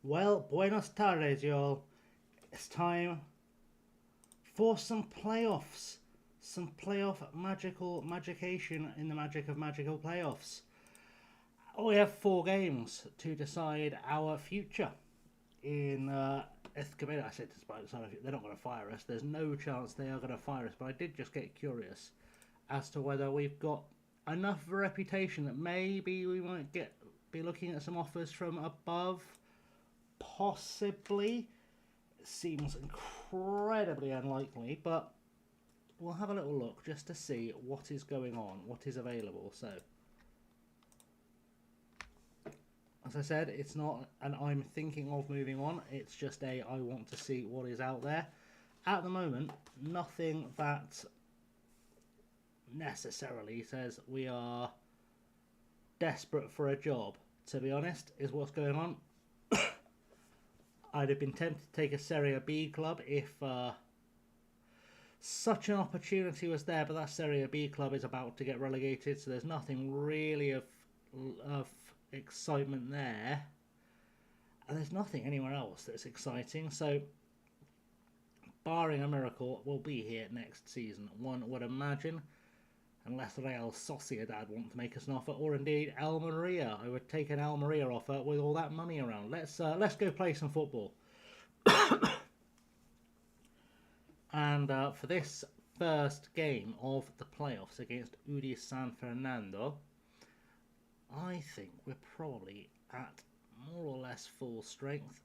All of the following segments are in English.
Well, buenos tardes, y'all. It's time for some playoffs. Some playoff magication in the magic of magical playoffs. We have 4 games to decide our future in Escobedo. I said despite the sign, they're not going to fire us. There's no chance they are going to fire us. But I did just get curious as to whether we've got enough of a reputation that maybe we might be looking at some offers from above. Possibly. It seems incredibly unlikely, but we'll have a little look just to see what is going on, what is available. So, as I said, it's not an I'm thinking of moving on, it's just a I want to see what is out there. At the moment, nothing that necessarily says we are desperate for a job, to be honest, is what's going on. I'd have been tempted to take a Serie B club if such an opportunity was there, but that Serie B club is about to get relegated, so there's nothing really of excitement there. And there's nothing anywhere else that's exciting, so barring a miracle, we'll be here next season, one would imagine. Unless Real Sociedad want to make us an offer, or indeed Almeria. I would take an Almeria offer with all that money around. Let's go play some football. And for this first game of the playoffs against UD San Fernando, I think we're probably at more or less full strength.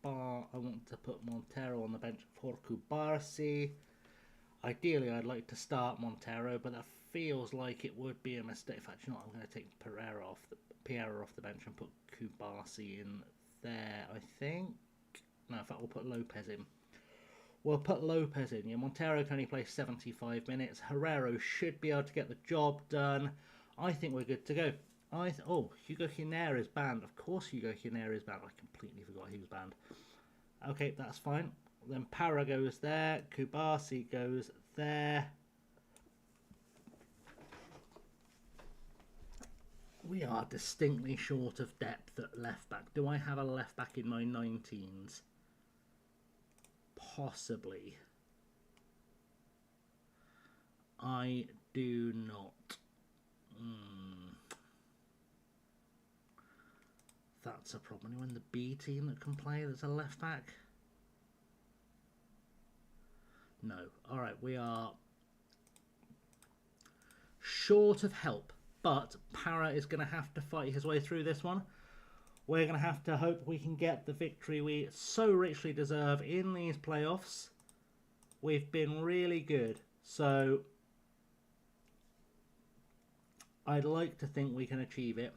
Bar, I want to put Montero on the bench for Cubarsi. Ideally, I'd like to start Montero, but that feels like it would be a mistake. In fact, you know what? I'm going to take Pereira off the bench and put Cubarsi in there, I think. No, in fact, we'll put Lopez in. Yeah, Montero can only play 75 minutes. Herrero should be able to get the job done. I think we're good to go. Hugo Hiner is banned. Of course Hugo Hiner is banned. I completely forgot he was banned. Okay, that's fine. Then Para goes there. Cubarsi goes there. We are distinctly short of depth at left back. Do I have a left back in my 19s? Possibly. I do not. That's a problem. Anyone in the B team that can play that's a left back? No. Alright, we are short of help. But Para is going to have to fight his way through this one. We're going to have to hope we can get the victory we so richly deserve in these playoffs. We've been really good. So I'd like to think we can achieve it.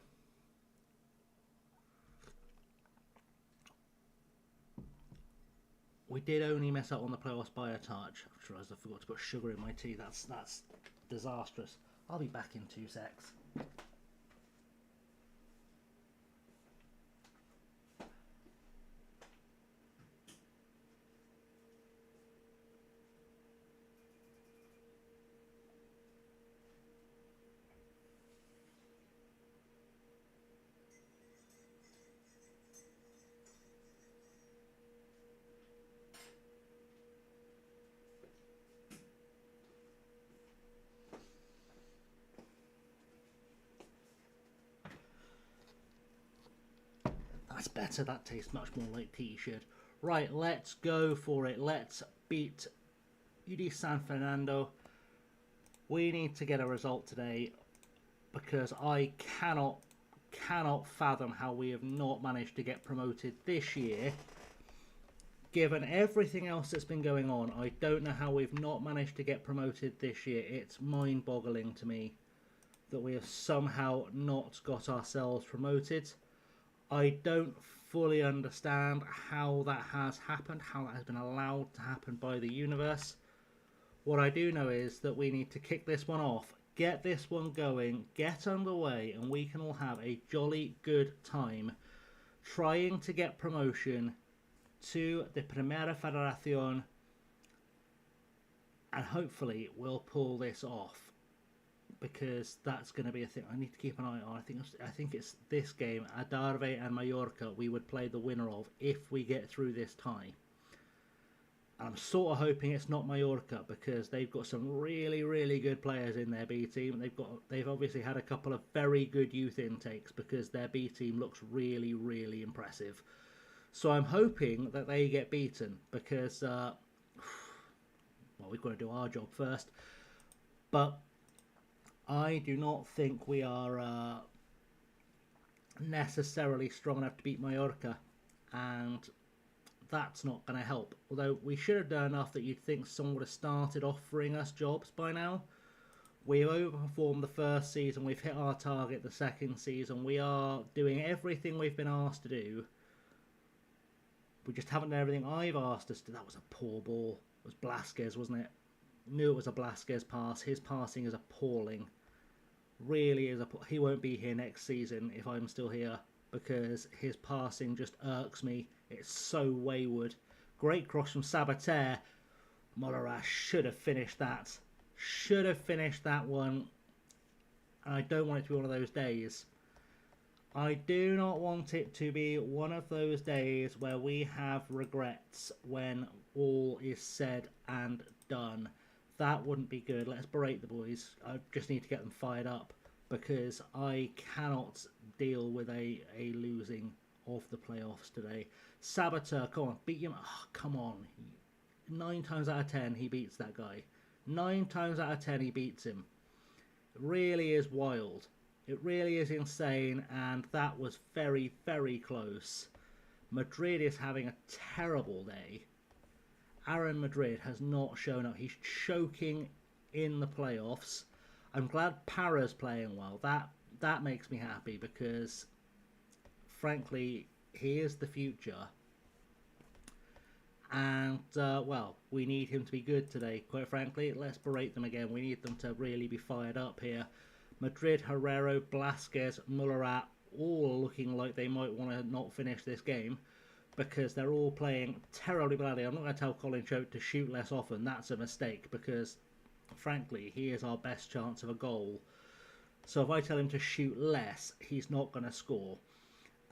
We did only mess up on the playoffs by a touch. I realised I forgot to put sugar in my tea. That's disastrous. I'll be back in 2 secs. That's better. That tastes much more like tea should. Right, let's go for it. Let's beat UD San Fernando. We need to get a result today because I cannot fathom how we have not managed to get promoted this year. Given everything else that's been going on, I don't know how we've not managed to get promoted this year. It's mind-boggling to me that we have somehow not got ourselves promoted. I don't fully understand how that has happened, how that has been allowed to happen by the universe. What I do know is that we need to kick this one off, get this one going, get underway, and we can all have a jolly good time trying to get promotion to the Primera Federación, and hopefully we'll pull this off. because that's going to be a thing I need to keep an eye on. I think it's this game, Algarve and Mallorca, we would play the winner of if we get through this tie. And I'm sort of hoping it's not Mallorca because they've got some really, really good players in their B team. They've obviously had a couple of very good youth intakes because their B team looks really, really impressive. So I'm hoping that they get beaten because, well, we've got to do our job first. But I do not think we are necessarily strong enough to beat Mallorca, and that's not going to help. Although we should have done enough that you'd think someone would have started offering us jobs by now. We've overperformed the first season, we've hit our target the second season, we are doing everything we've been asked to do. We just haven't done everything I've asked us to. That was a poor ball. It was Blasquez, wasn't it? Knew it was a Blasquez pass. His passing is appalling. Really is. He won't be here next season if I'm still here because his passing just irks me. It's so wayward. Great cross from Sabater. Mollerash should have finished that. Should have finished that one. And I don't want it to be one of those days. I do not want it to be one of those days where we have regrets when all is said and done. That wouldn't be good. Let's berate the boys. I just need to get them fired up because I cannot deal with a losing of the playoffs today. Sabater, come on, beat him. Oh, come on. 9 times out of 10 he beats that guy. 9 times out of 10 he beats him. It really is wild. It really is insane, and that was very, very close. Madrid is having a terrible day. Aaron Madrid has not shown up. He's choking in the playoffs. I'm glad Parra's playing well. That makes me happy because, frankly, he is the future. And, well, we need him to be good today, quite frankly. Let's berate them again. We need them to really be fired up here. Madrid, Herrero, Blasquez, Mullerat, all looking like they might want to not finish this game because they're all playing terribly badly. I'm not going to tell Colin Choate to shoot less often. That's a mistake because, frankly, he is our best chance of a goal. So if I tell him to shoot less, he's not going to score.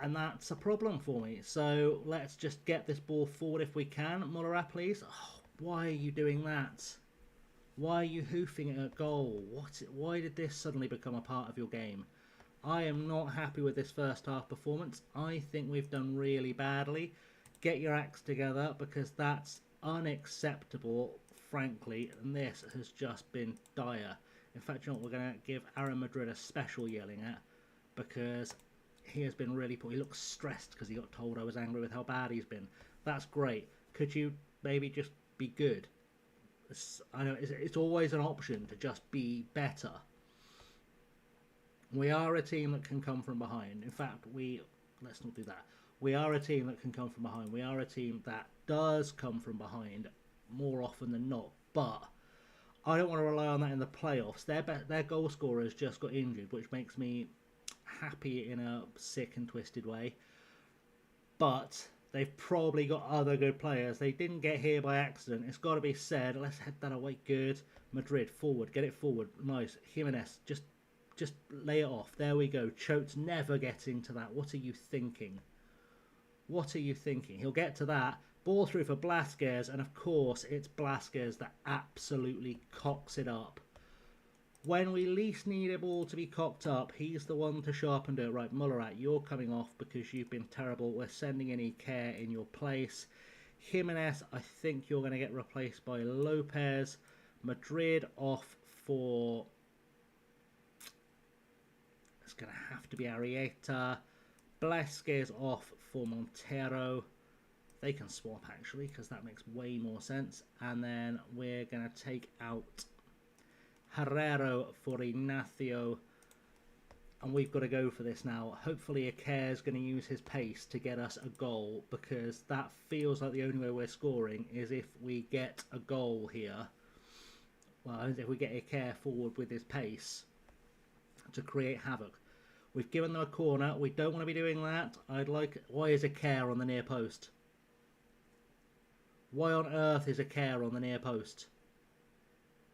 And that's a problem for me. So let's just get this ball forward if we can. Mullerat, please. Oh, why are you doing that? Why are you hoofing at a goal? Why did this suddenly become a part of your game? I am not happy with this first half performance. I think we've done really badly. Get your acts together because that's unacceptable, frankly. And this has just been dire. In fact, you know what? We're going to give Aaron Madrid a special yelling at because he has been really poor. He looks stressed because he got told I was angry with how bad he's been. That's great. Could you maybe just be good? I know it's always an option to just be better. We are a team that can come from behind. In fact, let's not do that. We are a team that can come from behind. We are a team that does come from behind more often than not. But I don't want to rely on that in the playoffs. Their goal scorers just got injured, which makes me happy in a sick and twisted way. But they've probably got other good players. They didn't get here by accident. It's got to be said. Let's head that away. Good. Madrid, forward. Get it forward. Nice. Jimenez, just lay it off. There we go. Choate's never getting to that. What are you thinking? What are you thinking? He'll get to that. Ball through for Blasquez. And, of course, it's Blasquez that absolutely cocks it up. When we least need a ball to be cocked up, he's the one to show up and do it. Right, Mullerat, you're coming off because you've been terrible. We're sending in Iker in your place. Jimenez, I think you're going to get replaced by Lopez. Madrid off for... It's going to have to be Arrieta. Blasquez off for Montero. They can swap, actually, because that makes way more sense. And then we're going to take out Herrero for Ignacio, and we've got to go for this now. Hopefully Iker's going to use his pace to get us a goal because that feels like the only way we're scoring is if we get a goal here. Well, if we get Iker forward with his pace to create havoc. We've given them a corner. We don't want to be doing that. Why is Iker on the near post? Why on earth is Iker on the near post?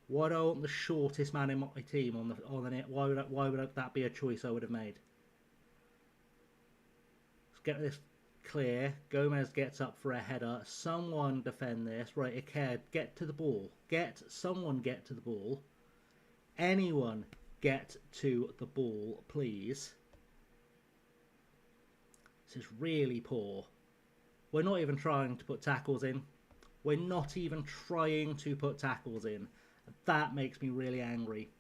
Why do I want the shortest man in my team on the net? Why would that be a choice I would have made? Let's get this clear. Gomez gets up for a header. Someone defend this. Right, Iker, get to the ball. Someone get to the ball. Anyone get to the ball, please. This is really poor. We're not even trying to put tackles in. We're not even trying to put tackles in. That makes me really angry.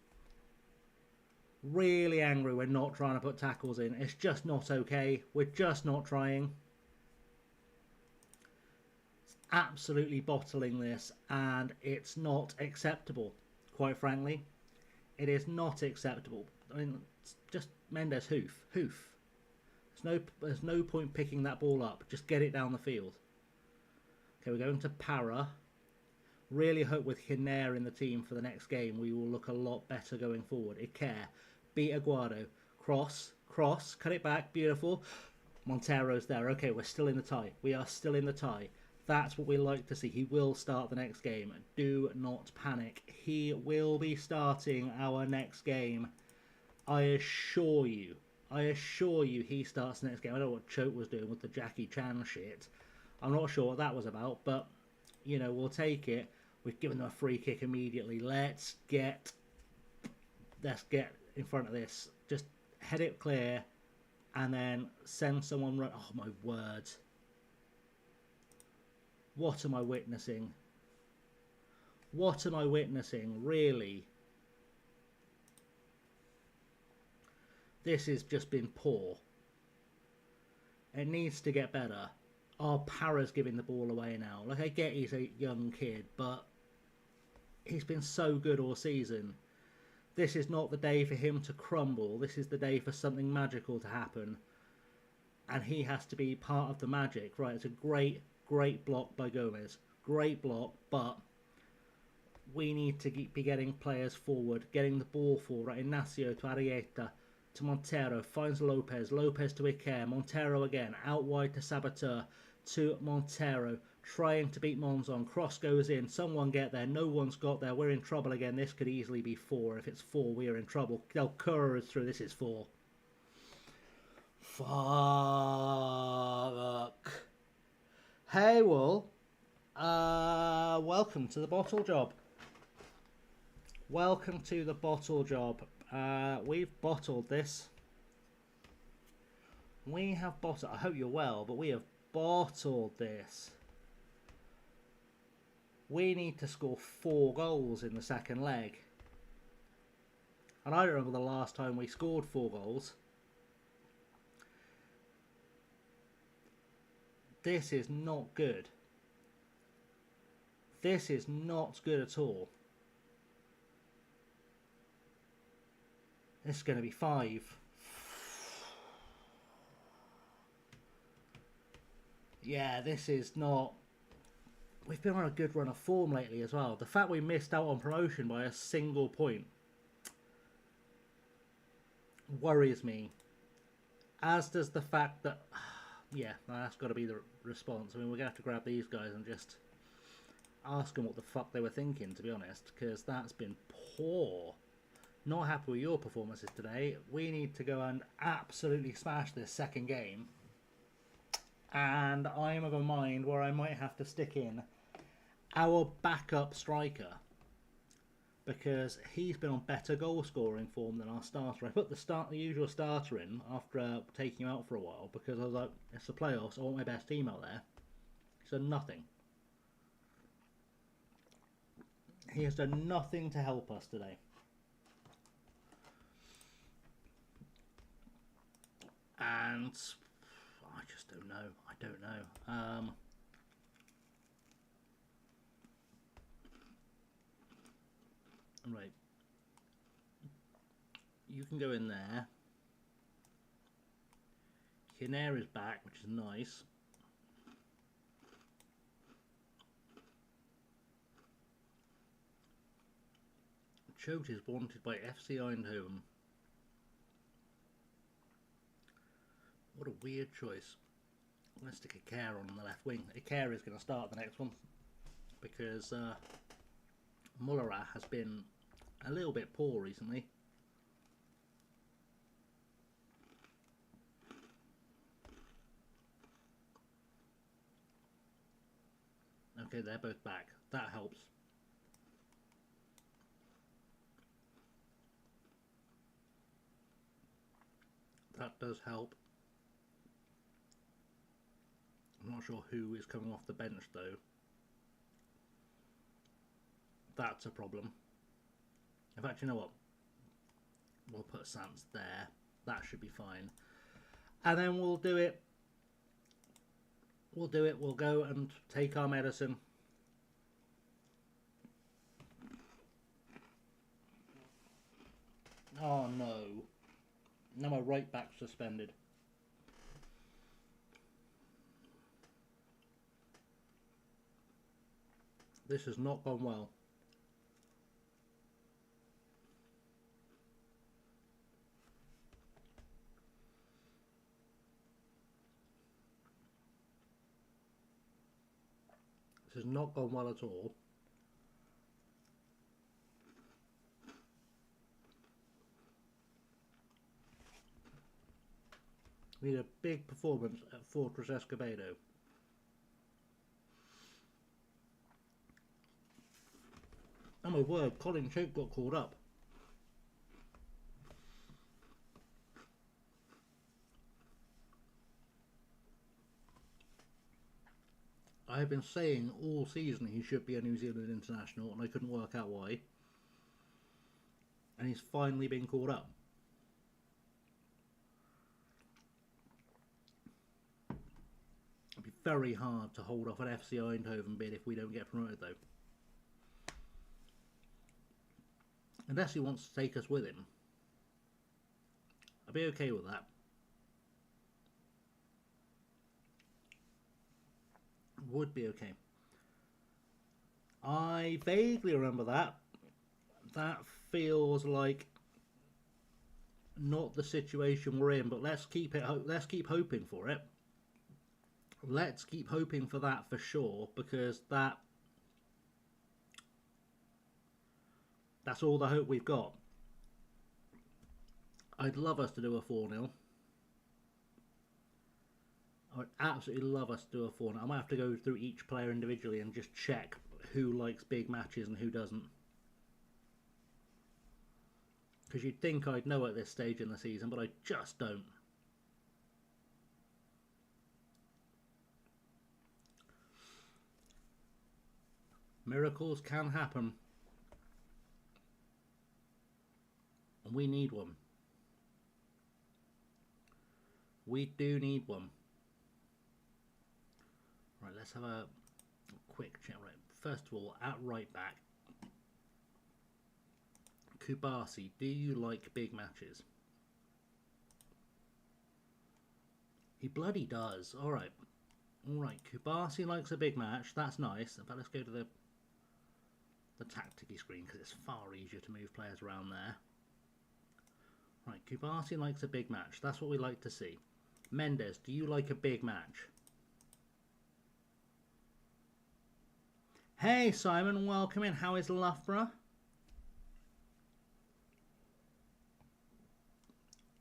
Really angry we're not trying to put tackles in. It's just not okay. We're just not trying. It's absolutely bottling this, and it's not acceptable. Quite frankly, it is not acceptable. I mean, it's just Mendes hoof. There's no point picking that ball up. Just get it down the field. Okay, we're going to Para. Really hope with Hiner in the team for the next game we will look a lot better going forward. Iker, beat Aguado. Cross, cut it back, beautiful. Montero's there. Okay, we're still in the tie. We are still in the tie. That's what we like to see. He will start the next game. Do not panic. He will be starting our next game. I assure you he starts the next game. I don't know what Choate was doing with the Jackie Chan shit. I'm not sure what that was about, but, you know, we'll take it. We've given them a free kick immediately. Let's get in front of this. Just head it clear and then send someone run. Oh, my word. What am I witnessing? What am I witnessing? Really? This has just been poor. It needs to get better. Oh, Para's giving the ball away now. Like, I get he's a young kid, but he's been so good all season. This is not the day for him to crumble. This is the day for something magical to happen. And he has to be part of the magic. Right, it's a great block by Gomez. Great block, but we need to be getting players forward, getting the ball forward. Right, Ignacio to Arieta, to Montero, finds Lopez to Iker, Montero again, out wide to Saboteur, to Montero, trying to beat Monzon, cross goes in, someone get there, no one's got there, we're in trouble again. This could easily be 4. If it's 4, we are in trouble. Del Cura is through. This is 4. Fuck. Hey, Wool. Welcome to the bottle job. Welcome to the bottle job. We've bottled this. We have bottled. I hope you're well, but we have bottled this. We need to score 4 goals in the second leg. And I don't remember the last time we scored 4 goals. This is not good. This is not good at all. This is going to be 5. Yeah, this is not... We've been on a good run of form lately as well. The fact we missed out on promotion by a single point worries me. As does the fact that... Yeah, that's got to be the response. I mean, we're going to have to grab these guys and just ask them what the fuck they were thinking, to be honest, because that's been poor. Not happy with your performances today. We need to go and absolutely smash this second game. And I am of a mind where I might have to stick in our backup striker, because he's been on better goal scoring form than our starter. I put the usual starter in after taking him out for a while, because I was like, it's the playoffs, I want my best team out there. He's done nothing. He has done nothing to help us today. And I just don't know. I don't know. Right. You can go in there. Hiner is back, which is nice. Choate is wanted by FC Eindhoven. What a weird choice. I'm going to stick Iker on the left wing. Iker is going to start the next one, because Mullera has been a little bit poor recently. Okay, they're both back. That helps. That does help. I'm not sure who is coming off the bench though. That's a problem. In fact, you know what? We'll put Sans there. That should be fine. And then we'll do it. We'll go and take our medicine. Oh no. Now my right back's suspended. This has not gone well. This has not gone well at all. We need a big performance at Fortress Escobedo. Oh my word, Colin Choke got called up. I have been saying all season he should be a New Zealand international, and I couldn't work out why. And he's finally been called up. It'd be very hard to hold off an FC Eindhoven bid if we don't get promoted though. Unless he wants to take us with him. I'd be okay with that. Would be okay. I vaguely remember that. That feels like not the situation we're in, but let's keep hoping for it. Let's keep hoping for that for sure, because that's all the hope we've got. I'd love us to do a 4-0. I would absolutely love us to do a 4-0. I might have to go through each player individually and just check who likes big matches and who doesn't. Because you'd think I'd know at this stage in the season, but I just don't. Miracles can happen. And we need one. We do need one. Right, let's have a quick check. Right, first of all, at right back, Kubasi, do you like big matches? He bloody does. All right, Kubasi likes a big match. That's nice. In fact, let's go to the tacticky screen because it's far easier to move players around there. Right, Kubasi likes a big match. That's what we like to see. Mendes, do you like a big match? Hey Simon, welcome in. How is Loughborough?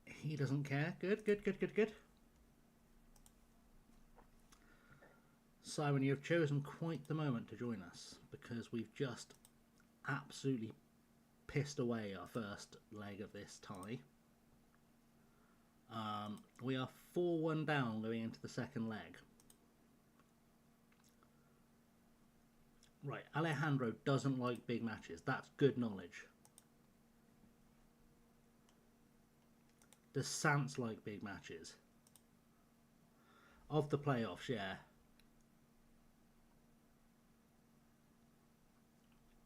He doesn't care. Good. Simon, you have chosen quite the moment to join us because we've just absolutely pissed away our first leg of this tie. We are 4-1 down going into the second leg. Right, Alejandro doesn't like big matches. That's good knowledge. Does Sans like big matches? Of the playoffs, yeah.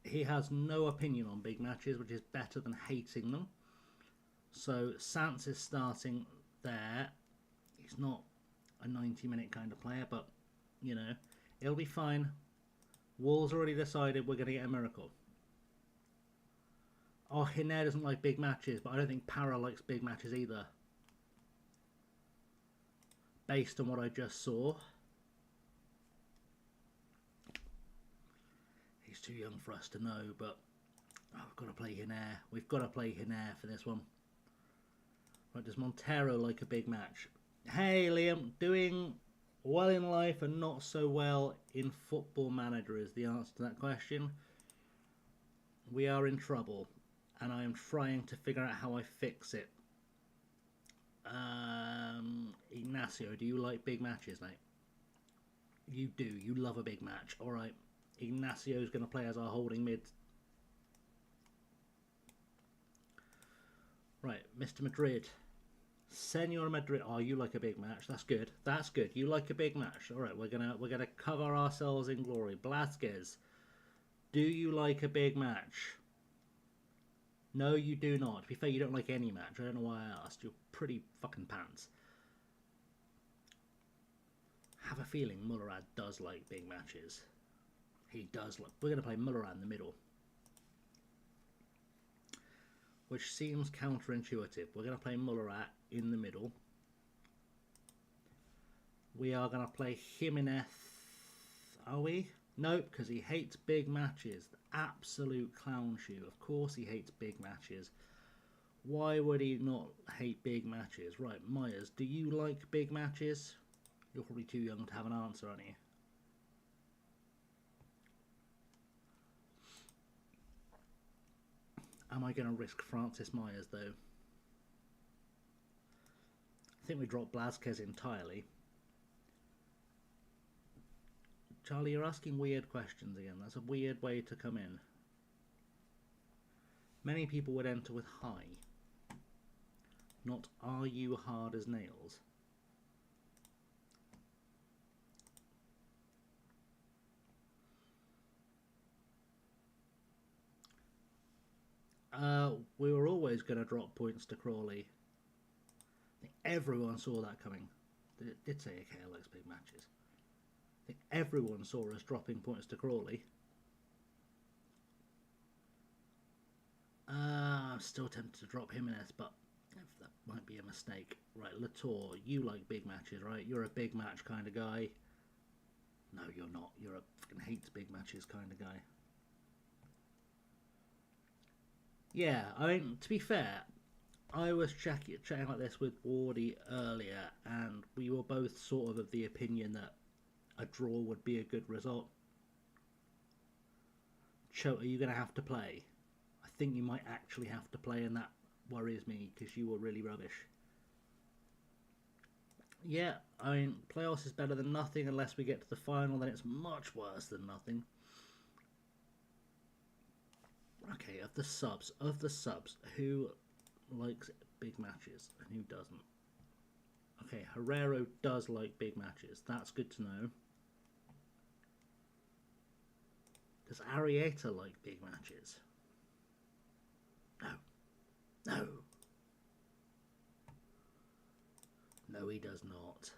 He has no opinion on big matches, which is better than hating them. So Sans is starting there. He's not a 90-minute kind of player, but, you know, it'll be fine. Wolves already decided we're going to get a miracle. Oh, Hiner doesn't like big matches, but I don't think Para likes big matches either. Based on what I just saw. He's too young for us to know, but we've got to play Hinair. We've got to play Hinair for this one. Right, does Montero like a big match? Hey, Liam, doing well in life and not so well in Football Manager is the answer to that question. We are in trouble, and I am trying to figure out how I fix it. Ignacio, do you like big matches, mate? You do. You love a big match. All right. Ignacio's going to play as our holding mid. Right, Mr. Madrid. Senor Madrid. Oh, you like a big match. That's good. That's good. You like a big match. All right, we're gonna cover ourselves in glory. Blasquez. Do you like a big match? No, you do not. To be fair, you don't like any match. I don't know why I asked. You're pretty fucking pants. Have a feeling Mullerad does like big matches. He does like... We're going to play Mullerad in the middle. Which seems counterintuitive. We're going to play Mullerad in the middle. We are going to play Jimenez. Are we? Nope, because he hates big matches. The absolute clown shoe. Of course he hates big matches. Why would he not hate big matches? Right, Myers, do you like big matches? You're probably too young to have an answer, aren't you? Am I going to risk Francis Myers, though? I think we dropped Blasquez entirely. Charlie, you're asking weird questions again. That's a weird way to come in. Many people would enter with hi. Not are you hard as nails? We were always going to drop points to Crawley. I think everyone saw that coming. It did say AKL likes big matches. I think everyone saw us dropping points to Crawley. I'm still tempted to drop Jimenez, but that might be a mistake. Right, Latour, you like big matches, right? You're a big match kind of guy. No, you're not. You're a fucking hates big matches kind of guy. Yeah, I mean, to be fair, I was chatting like this with Wardy earlier, and we were both sort of the opinion that a draw would be a good result. Chote, are you going to have to play? I think you might actually have to play, and that worries me, because you were really rubbish. Yeah, I mean, playoffs is better than nothing. Unless we get to the final, then it's much worse than nothing. Okay, of the subs, who likes big matches and who doesn't? Okay, Herrero does like big matches. That's good to know. Does Arrieta like big matches? No. No, he does not.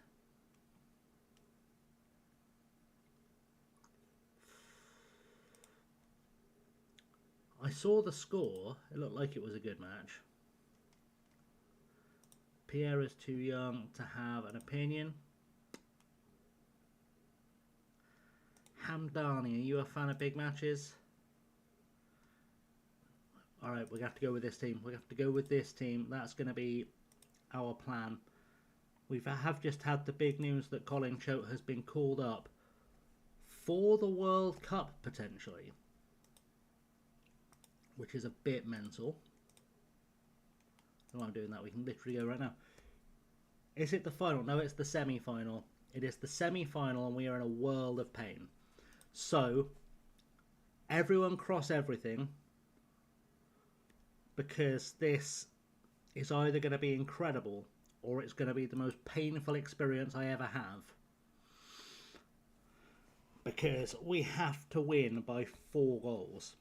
I saw the score. It looked like it was a good match. Pierre is too young to have an opinion. Hamdani, are you a fan of big matches? Alright, we have to go with this team. We have to go with this team. That's going to be our plan. We have just had the big news that Colin Choate has been called up for the World Cup, potentially. Which is a bit mental. While I'm doing that, we can literally go right now. Is it the final? No, it's the semi-final. It is the semi-final, and we are in a world of pain. So, everyone cross everything, because this is either going to be incredible, or it's going to be the most painful experience I ever have. Because we have to win by 4 goals.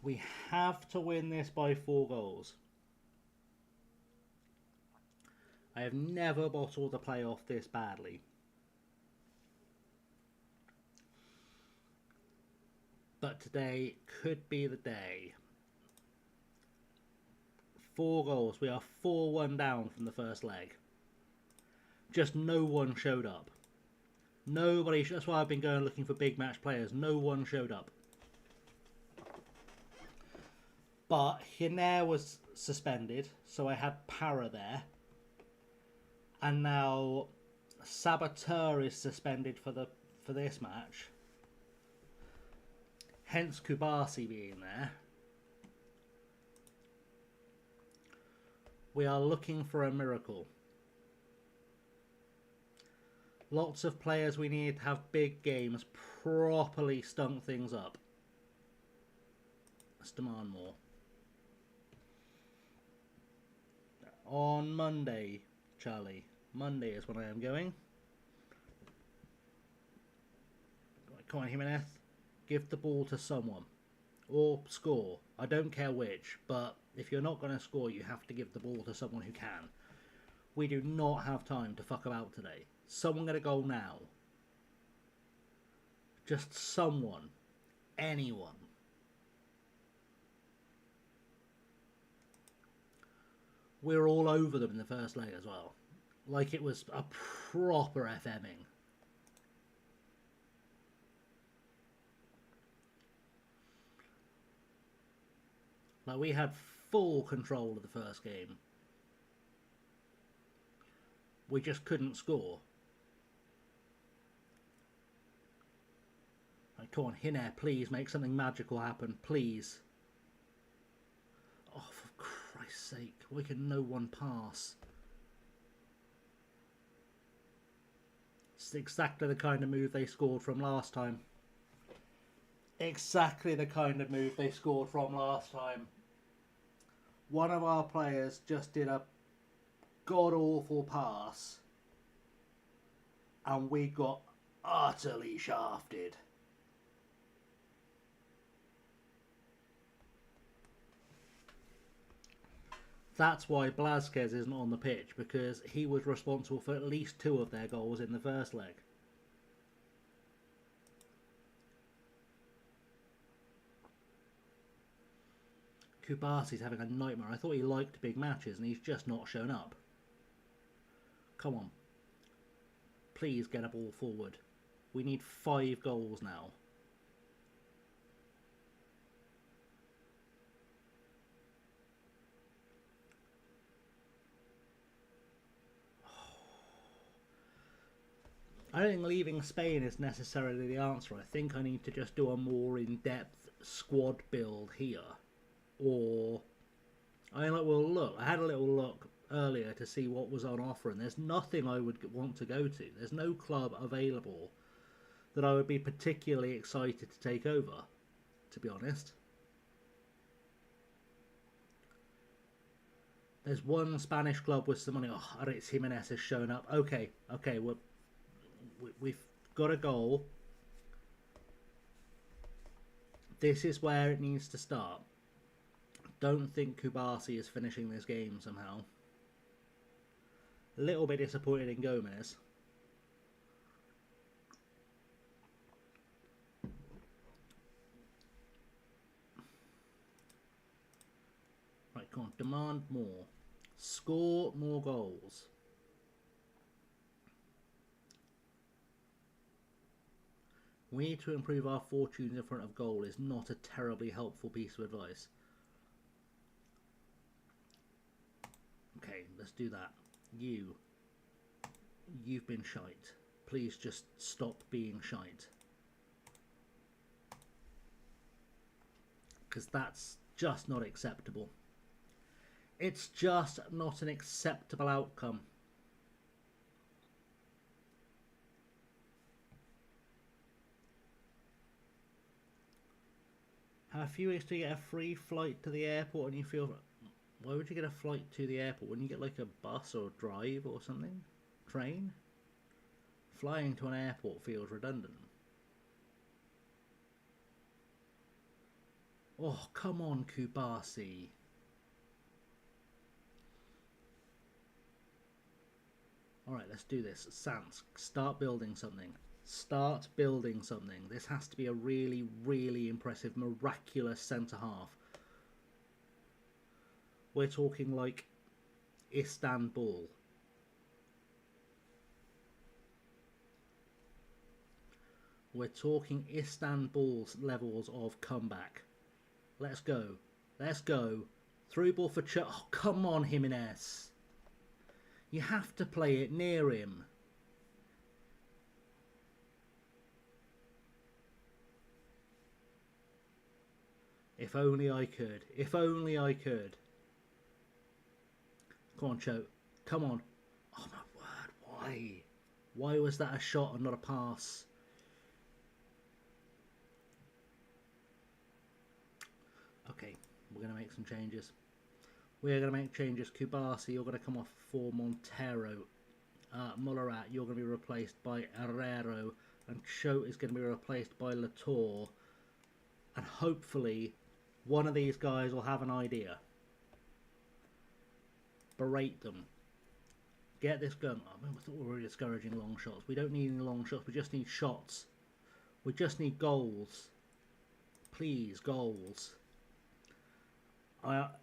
We have to win this by 4 goals. I have never bottled a playoff this badly. But today could be the day. 4 goals. We are 4-1 down from the first leg. Just no one showed up. Nobody. That's why I've been going looking for big match players. No one showed up. But Hiner was suspended, so I had Para there. And now Saboteur is suspended for this match. Hence Kubasi being there. We are looking for a miracle. Lots of players we need to have big games, properly stunk things up. Let's demand more. On Monday, Charlie. Monday is when I am going. Come on, Jimenez. Give the ball to someone. Or score. I don't care which, but if you're not going to score, you have to give the ball to someone who can. We do not have time to fuck about today. Someone get a goal now. Just someone. Anyone. We were all over them in the first leg as well. Like it was a proper FMing. Like we had full control of the first game. We just couldn't score. Like, come on, Hiner, please make something magical happen, please. Oh, for Christ's sake, why can no one pass? It's exactly the kind of move they scored from last time. Exactly the kind of move they scored from last time. One of our players just did a god-awful pass and we got utterly shafted. That's why Blázquez isn't on the pitch, because he was responsible for at least 2 of their goals in the first leg. Kubasi's having a nightmare. I thought he liked big matches and he's just not shown up. Come on. Please get a ball forward. We need 5 goals now. I don't think leaving Spain is necessarily the answer. I think I need to just do a more in-depth squad build here. Or I had a little look earlier to see what was on offer, and there's nothing I would want to go to. There's no club available that I would be particularly excited to take over, to be honest. There's one Spanish club with some money. Oh, Aritz Jimenez has shown up. Okay, we've got a goal. This is where it needs to start. Don't think Kubasi is finishing this game somehow. A little bit disappointed in Gomez. Right, come on, demand more. Score more goals. We need to improve our fortunes in front of goal is not a terribly helpful piece of advice. Okay, let's do that. You've been shite. Please just stop being shite. Because that's just not acceptable. It's just not an acceptable outcome. Have a few weeks to get a free flight to the airport and you feel... Why would you get a flight to the airport? Wouldn't you get like a bus or drive or something? Train? Flying to an airport feels redundant. Oh, come on, Kubasi. Alright, let's do this. Sans, start building something. Start building something. This has to be a really, really impressive, miraculous centre-half. We're talking like Istanbul. We're talking Istanbul's levels of comeback. Let's go. Let's go. Through ball for Chuck. Oh, come on, Jimenez. You have to play it near him. If only I could. If only I could. Come on, Cho. Come on. Oh, my word. Why? Why was that a shot and not a pass? Okay, we're going to make some changes. We're going to make changes. Kubasi, you're going to come off for Montero. Mullarat, you're going to be replaced by Herrero. And Cho is going to be replaced by Latour. And hopefully, one of these guys will have an idea. Berate them. Get this going. I thought we were discouraging long shots. We don't need any long shots. We just need shots. We just need goals. Please, goals.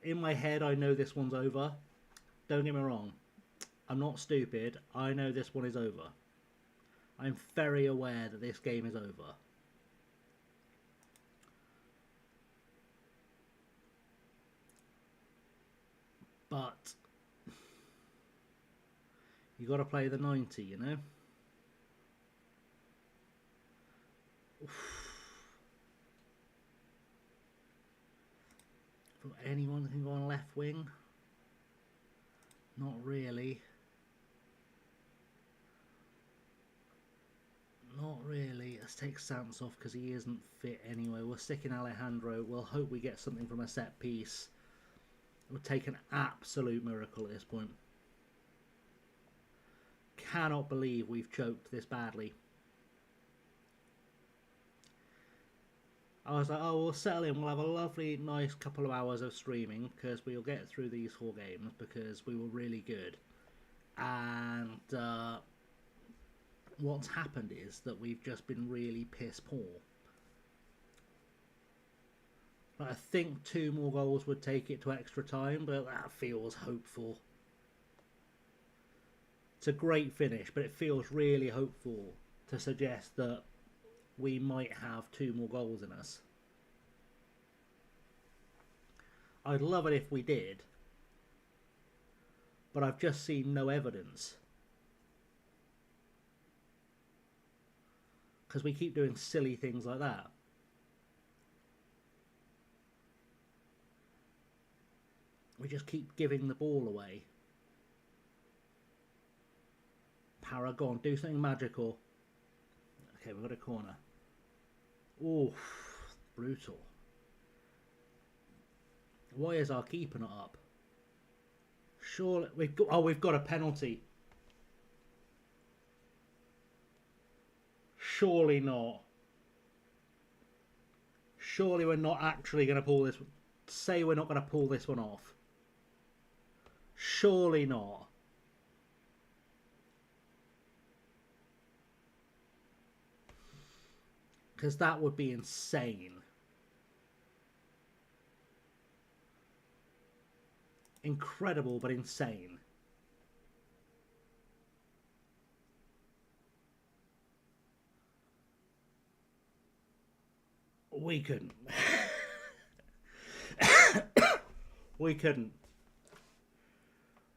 In my head, I know this one's over. Don't get me wrong. I'm not stupid. I know this one is over. I'm very aware that this game is over. But you got to play the 90, you know? Anyone can go on left wing? Not really. Not really. Let's take Santos off because he isn't fit anyway. We'll stick in Alejandro. We'll hope we get something from a set piece. It would take an absolute miracle at this point. Cannot believe we've choked this badly. I was like, oh, we'll settle in. We'll have a lovely, nice couple of hours of streaming because we'll get through these 4 games because we were really good. And what's happened is that we've just been really piss poor. I think 2 more goals would take it to extra time, but that feels hopeful. It's a great finish, but it feels really hopeful to suggest that we might have 2 more goals in us. I'd love it if we did, but I've just seen no evidence. Because we keep doing silly things like that. We just keep giving the ball away. Paragon, do something magical. Okay, we've got a corner. Oof, brutal. Why is our keeper not up? Surely we've got a penalty. Surely not. Surely we're not actually going to pull this. Say we're not going to pull this one off. Surely not. Because that would be insane. Incredible, but insane. We couldn't. We couldn't.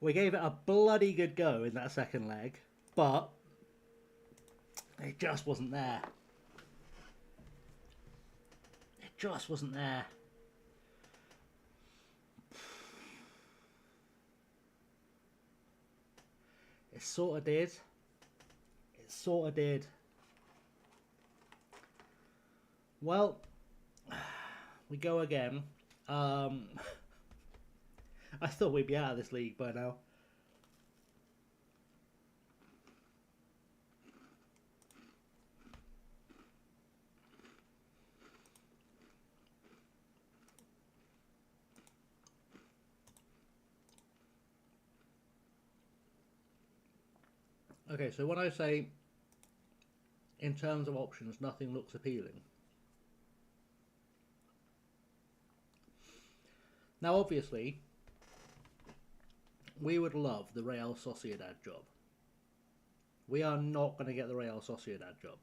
We gave it a bloody good go in that second leg, but it just wasn't there. It just wasn't there. It sort of did. It sort of did. Well, we go again. I thought we'd be out of this league by now. Okay, so when I say in terms of options, nothing looks appealing. Now, obviously, we would love the Real Sociedad job. We are not going to get the Real Sociedad job.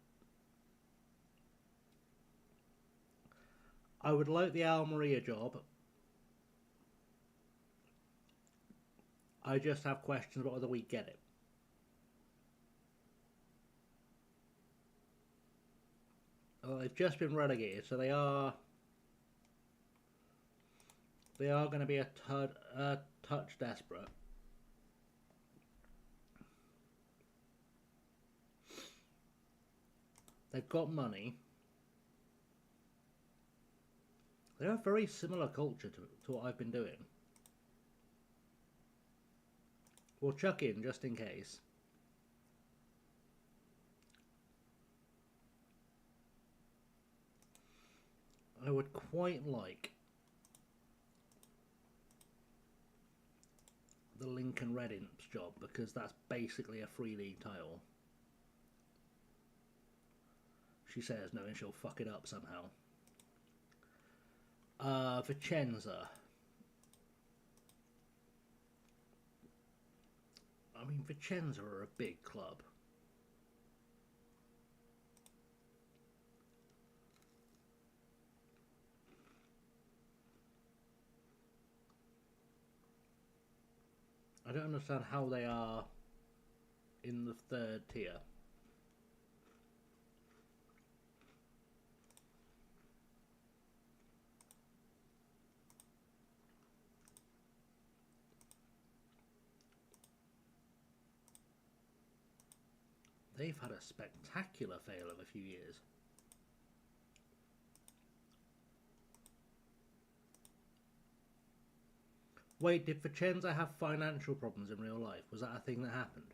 I would like the Almeria job. I just have questions about whether we get it. Well, they've just been relegated, so they are going to be a touch desperate. They've got money. They have a very similar culture to what I've been doing. We'll chuck in just in case. I would quite like the Lincoln Red Imps job because that's basically a free league title. She says no, and she'll fuck it up somehow. Vicenza. I mean, Vicenza are a big club. I don't understand how they are in the third tier. They've had a spectacular fail of a few years. Wait, did Vicenza have financial problems in real life? Was that a thing that happened?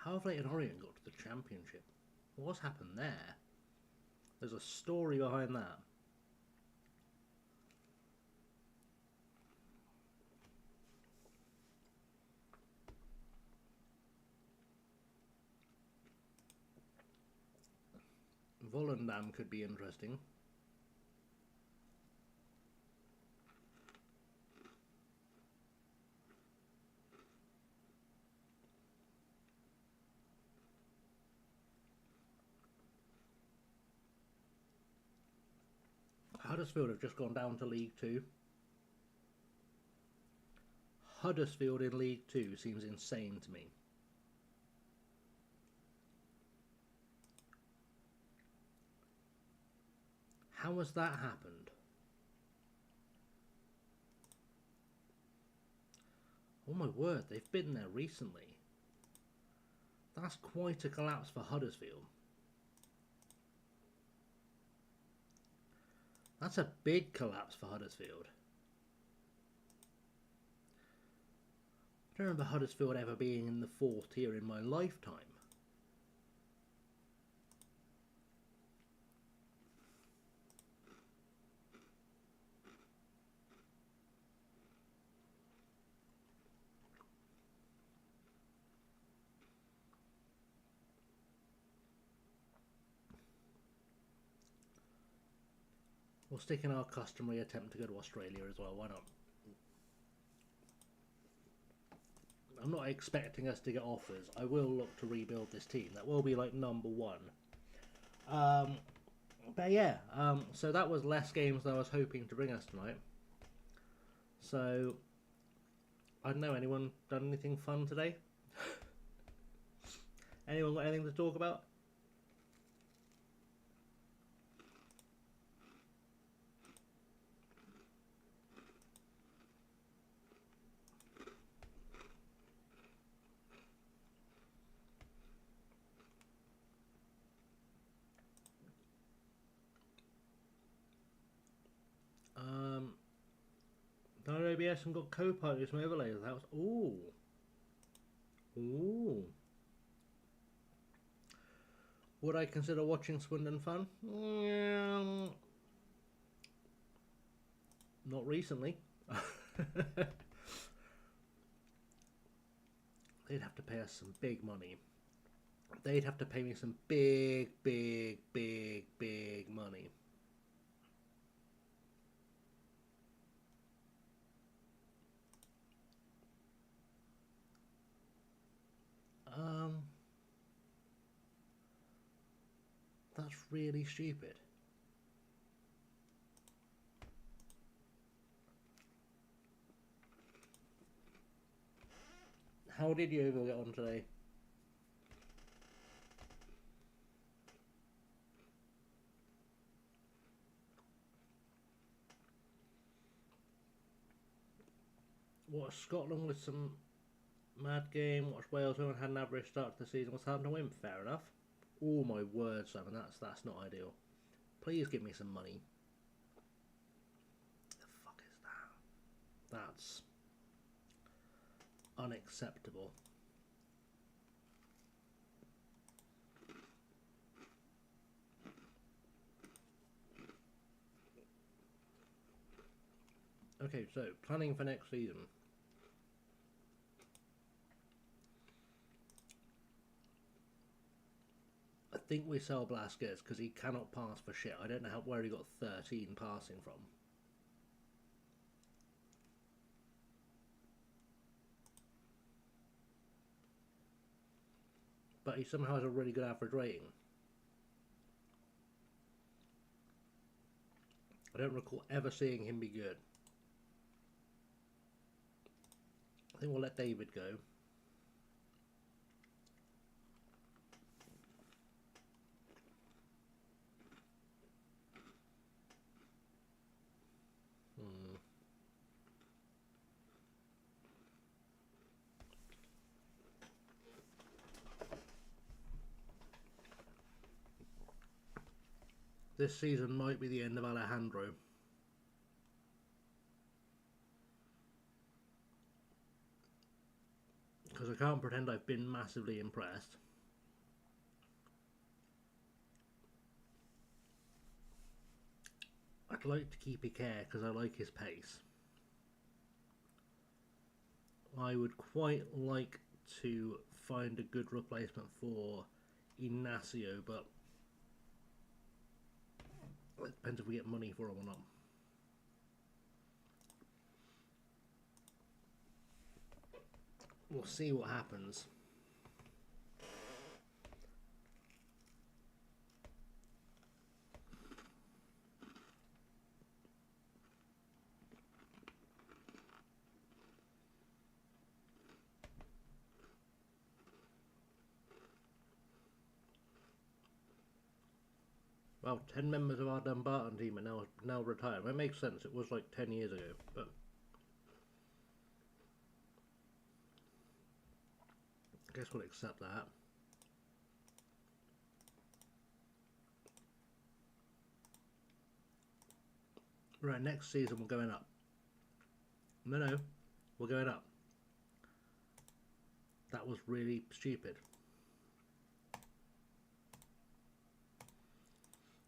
How have Leyton Orient got to the championship? What's happened there? There's a story behind that. Volendam could be interesting. Huddersfield have just gone down to League 2. Huddersfield in League 2 seems insane to me. How has that happened? Oh my word, they've been there recently. That's quite a collapse for Huddersfield. That's a big collapse for Huddersfield. I don't remember Huddersfield ever being in the fourth tier in my lifetime. We'll stick in our customary attempt to go to Australia as well, why not? I'm not expecting us to get offers. I will look to rebuild this team. That will be like number one. But yeah, so that was less games than I was hoping to bring us tonight. So, I don't know, anyone done anything fun today? Anyone got anything to talk about? Done OBS and got Copilot with some overlays. That was ooh. Would I consider watching Swindon Fun? Not recently. They'd have to pay us some big money. They'd have to pay me some big money. That's really stupid. How did you get on today? Watch Scotland with some mad game. Watch Wales who had an average start to the season. What's happened to win? Fair enough. Oh my word, Simon, that's not ideal. Please give me some money. The fuck is that? That's unacceptable. Okay, so planning for next season. I think we sell Blasquez because he cannot pass for shit. I don't know where he got 13 passing from. But he somehow has a really good average rating. I don't recall ever seeing him be good. I think we'll let David go. This season might be the end of Alejandro. Because I can't pretend I've been massively impressed. I'd like to keep Ike because I like his pace. I would quite like to find a good replacement for Ignacio, but it depends if we get money for him or not. We'll see what happens. Well, 10 members of our Dumbarton team are now retired. That makes sense. It was like 10 years ago, but I guess we'll accept that. Right, next season we're going up. No, we're going up. That was really stupid.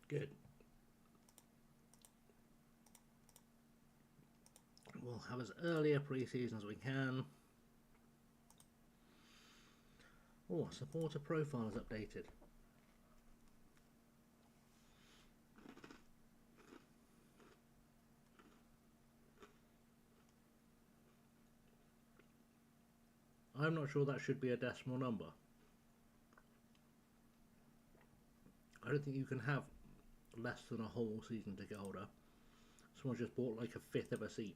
Good. We'll have as early a pre-season as we can. Oh, supporter profile is updated. I'm not sure that should be a decimal number. I don't think you can have less than a whole season ticket holder. Someone just bought like a fifth of a seat.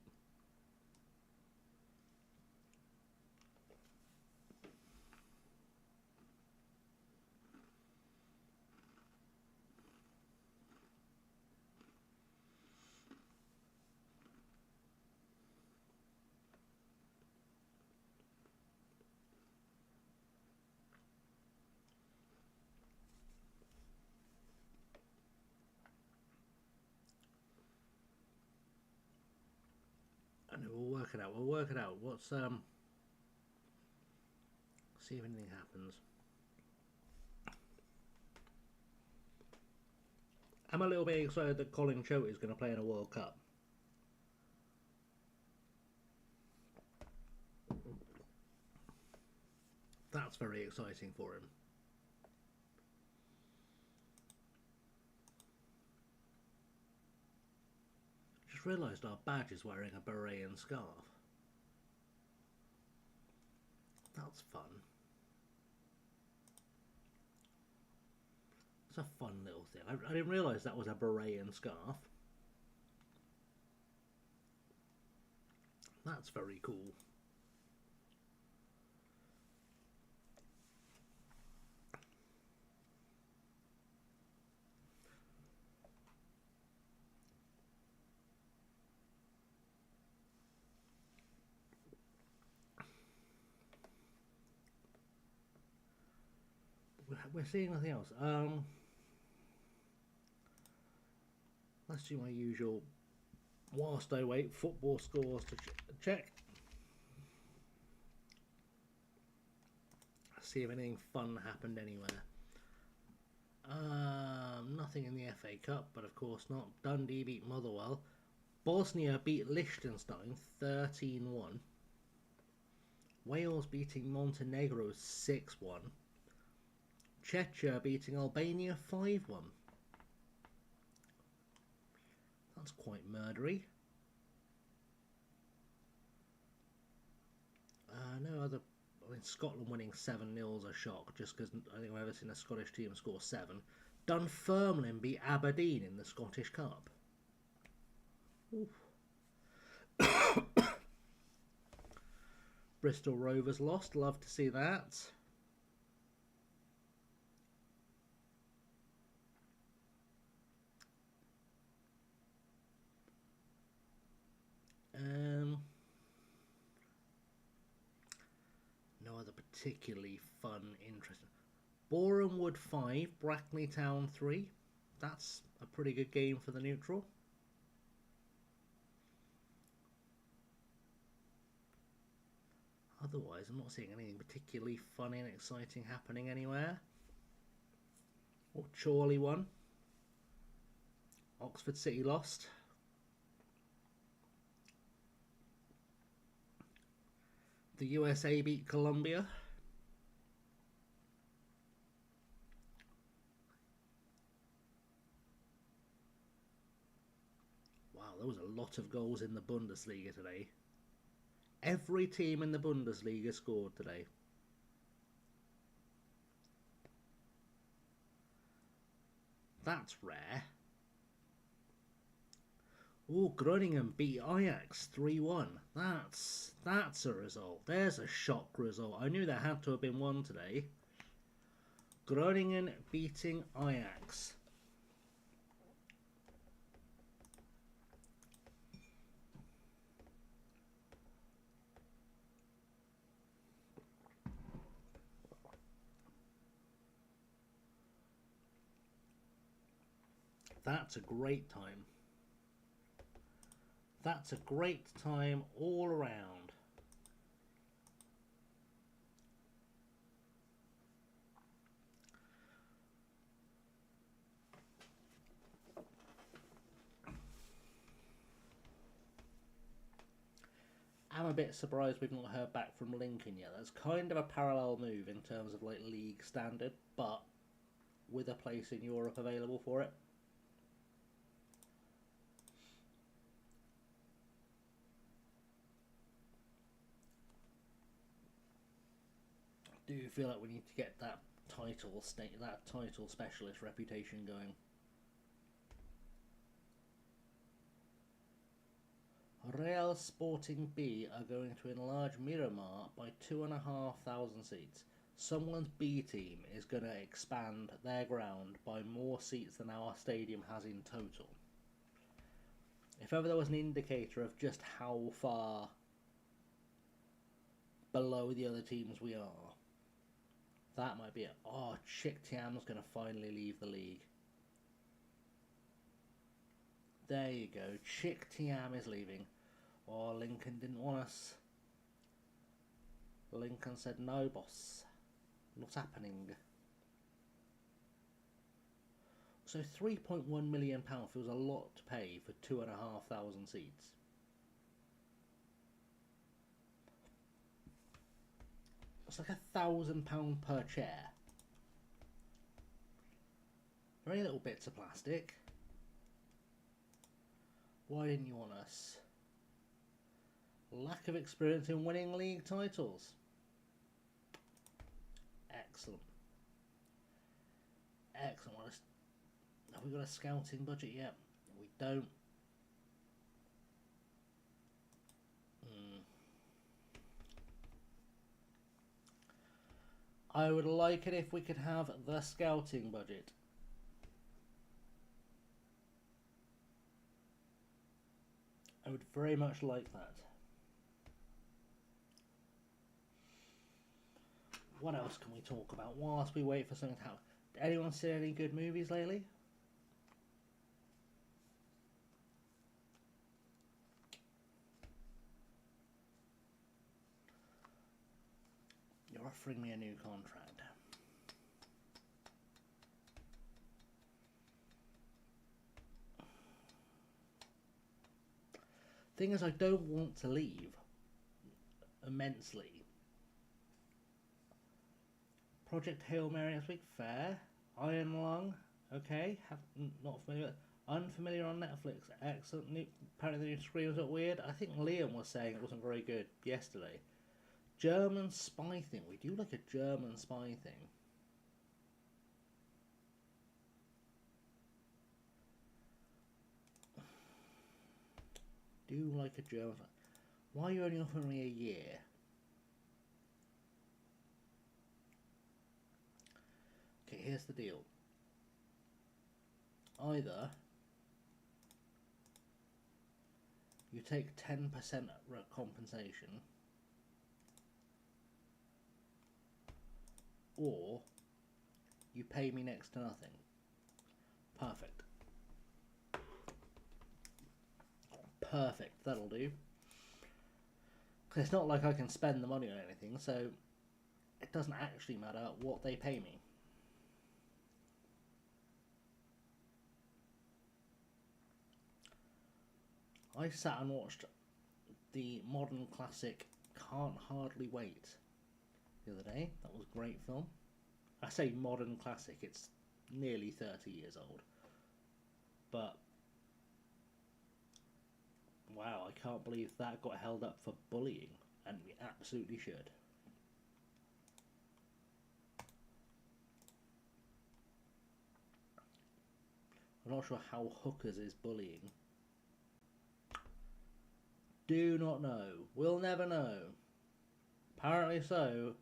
And we'll work it out. We'll work it out. What's see if anything happens. I'm a little bit excited that Colin Choate is going to play in a World Cup. That's very exciting for him. Just realised our badge is wearing a beret and scarf. That's fun. It's a fun little thing. I didn't realise that was a beret and scarf. That's very cool. We're seeing nothing else. Let's do my usual. Whilst I wait, football scores to check. See if anything fun happened anywhere. Nothing in the FA Cup, but of course not. Dundee beat Motherwell. Bosnia beat Liechtenstein 13-1. Wales beating Montenegro 6-1. Czechia beating Albania 5-1. That's quite murdery. No other. I mean, Scotland winning 7-0 is a shock, just because I think I've ever seen a Scottish team score 7. Dunfermline beat Aberdeen in the Scottish Cup. Bristol Rovers lost. Love to see that. No other particularly fun, interesting. Boreham Wood 5, Brackley Town 3. That's a pretty good game for the neutral. Otherwise, I'm not seeing anything particularly funny and exciting happening anywhere. Oh, Chorley won. Oxford City lost. The USA beat Colombia. Wow, there was a lot of goals in the Bundesliga today. Every team in the Bundesliga scored today. That's rare. Oh, Groningen beat Ajax 3-1. That's a result. There's a shock result. I knew there had to have been one today. Groningen beating Ajax. That's a great time. That's a great time all around. I'm a bit surprised we've not heard back from Lincoln yet. That's kind of a parallel move in terms of like league standard, but with a place in Europe available for it. Do you feel like we need to get that title specialist reputation going? Real Sporting B are going to enlarge Miramar by 2,500 seats. Someone's B team is going to expand their ground by more seats than our stadium has in total. If ever there was an indicator of just how far below the other teams we are, that might be it. Oh, Chicktiam's going to finally leave the league. There you go. Chicktiam is leaving. Oh, Lincoln didn't want us. Lincoln said, no, boss. Not happening. So £3.1 million feels a lot to pay for 2,500 seats. It's like £1,000 per chair. Very little bits of plastic. Why didn't you want us? Lack of experience in winning league titles. Excellent. Excellent. Have we got a scouting budget yet? We don't. I would like it if we could have the scouting budget. I would very much like that. What else can we talk about whilst we wait for something to happen? Anyone see any good movies lately? You're offering me a new contract. Thing is, I don't want to leave immensely. Project Hail Mary next week, fair. Iron Lung, okay. Not familiar. Unfamiliar on Netflix, excellent. Apparently the new screen was a bit weird. I think Liam was saying it wasn't very good yesterday. German spy thing. We do like a German spy thing. Do like a German. Why are you only offering me a year? Okay, here's the deal. Either you take 10% compensation, or you pay me next to nothing. Perfect. Perfect, that'll do. It's not like I can spend the money on anything, so it doesn't actually matter what they pay me. I sat and watched the modern classic Can't Hardly Wait the other day. That was a great film. I say modern classic, it's nearly 30 years old. But wow, I can't believe that got held up for bullying, and we absolutely should. I'm not sure how hookers is bullying. Do not know. We'll never know. Apparently so.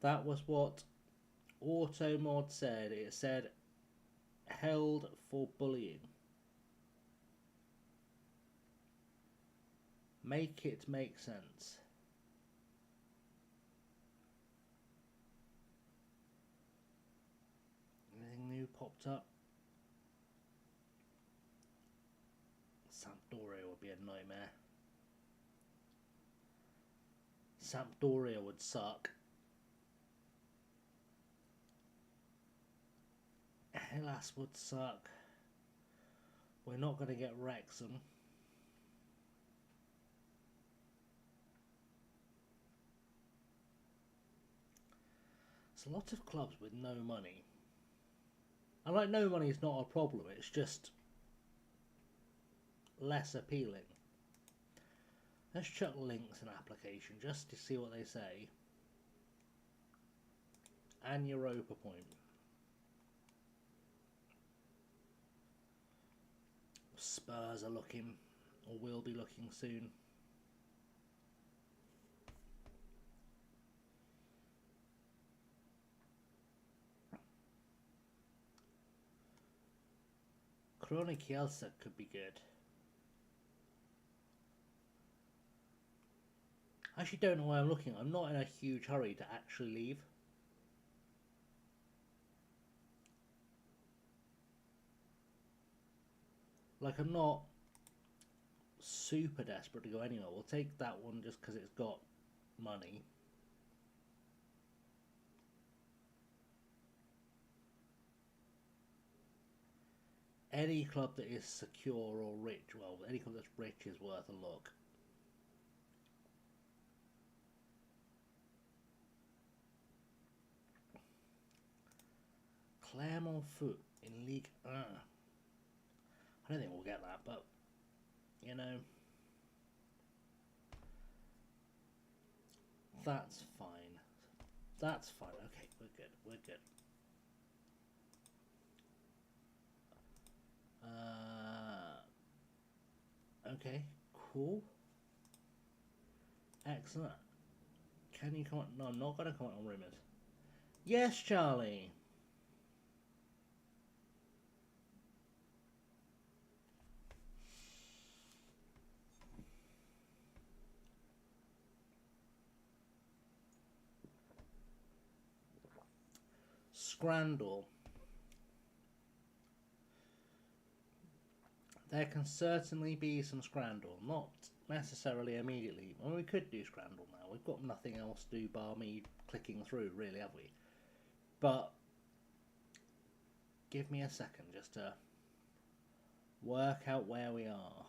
That was what Automod said. It said held for bullying. Make it make sense. Anything new popped up? Sampdoria would be a nightmare. Sampdoria would suck. Hellas would suck. We're not going to get Wrexham. It's a lot of clubs with no money. And like, no money is not a problem, it's just less appealing. Let's chuck links in application just to see what they say. And Europa point. Spurs are looking, or will be looking soon. Kronik Kielce could be good. I actually don't know why I'm looking. I'm not in a huge hurry to actually leave. Like, I'm not super desperate to go anywhere. We'll take that one just because it's got money. Any club that is secure or rich, well, any club that's rich is worth a look. Clermont-Foot in League 1. I don't think we'll get that, but, you know, that's fine. That's fine. Okay, we're good. We're good. Okay, cool. Excellent. Can you comment? No, I'm not going to comment on rumours. Yes, Charlie. Scrandal. There can certainly be some Scrandal, not necessarily immediately. Well, we could do Scrandal now. We've got nothing else to do bar me clicking through, really, have we? But give me a second just to work out where we are.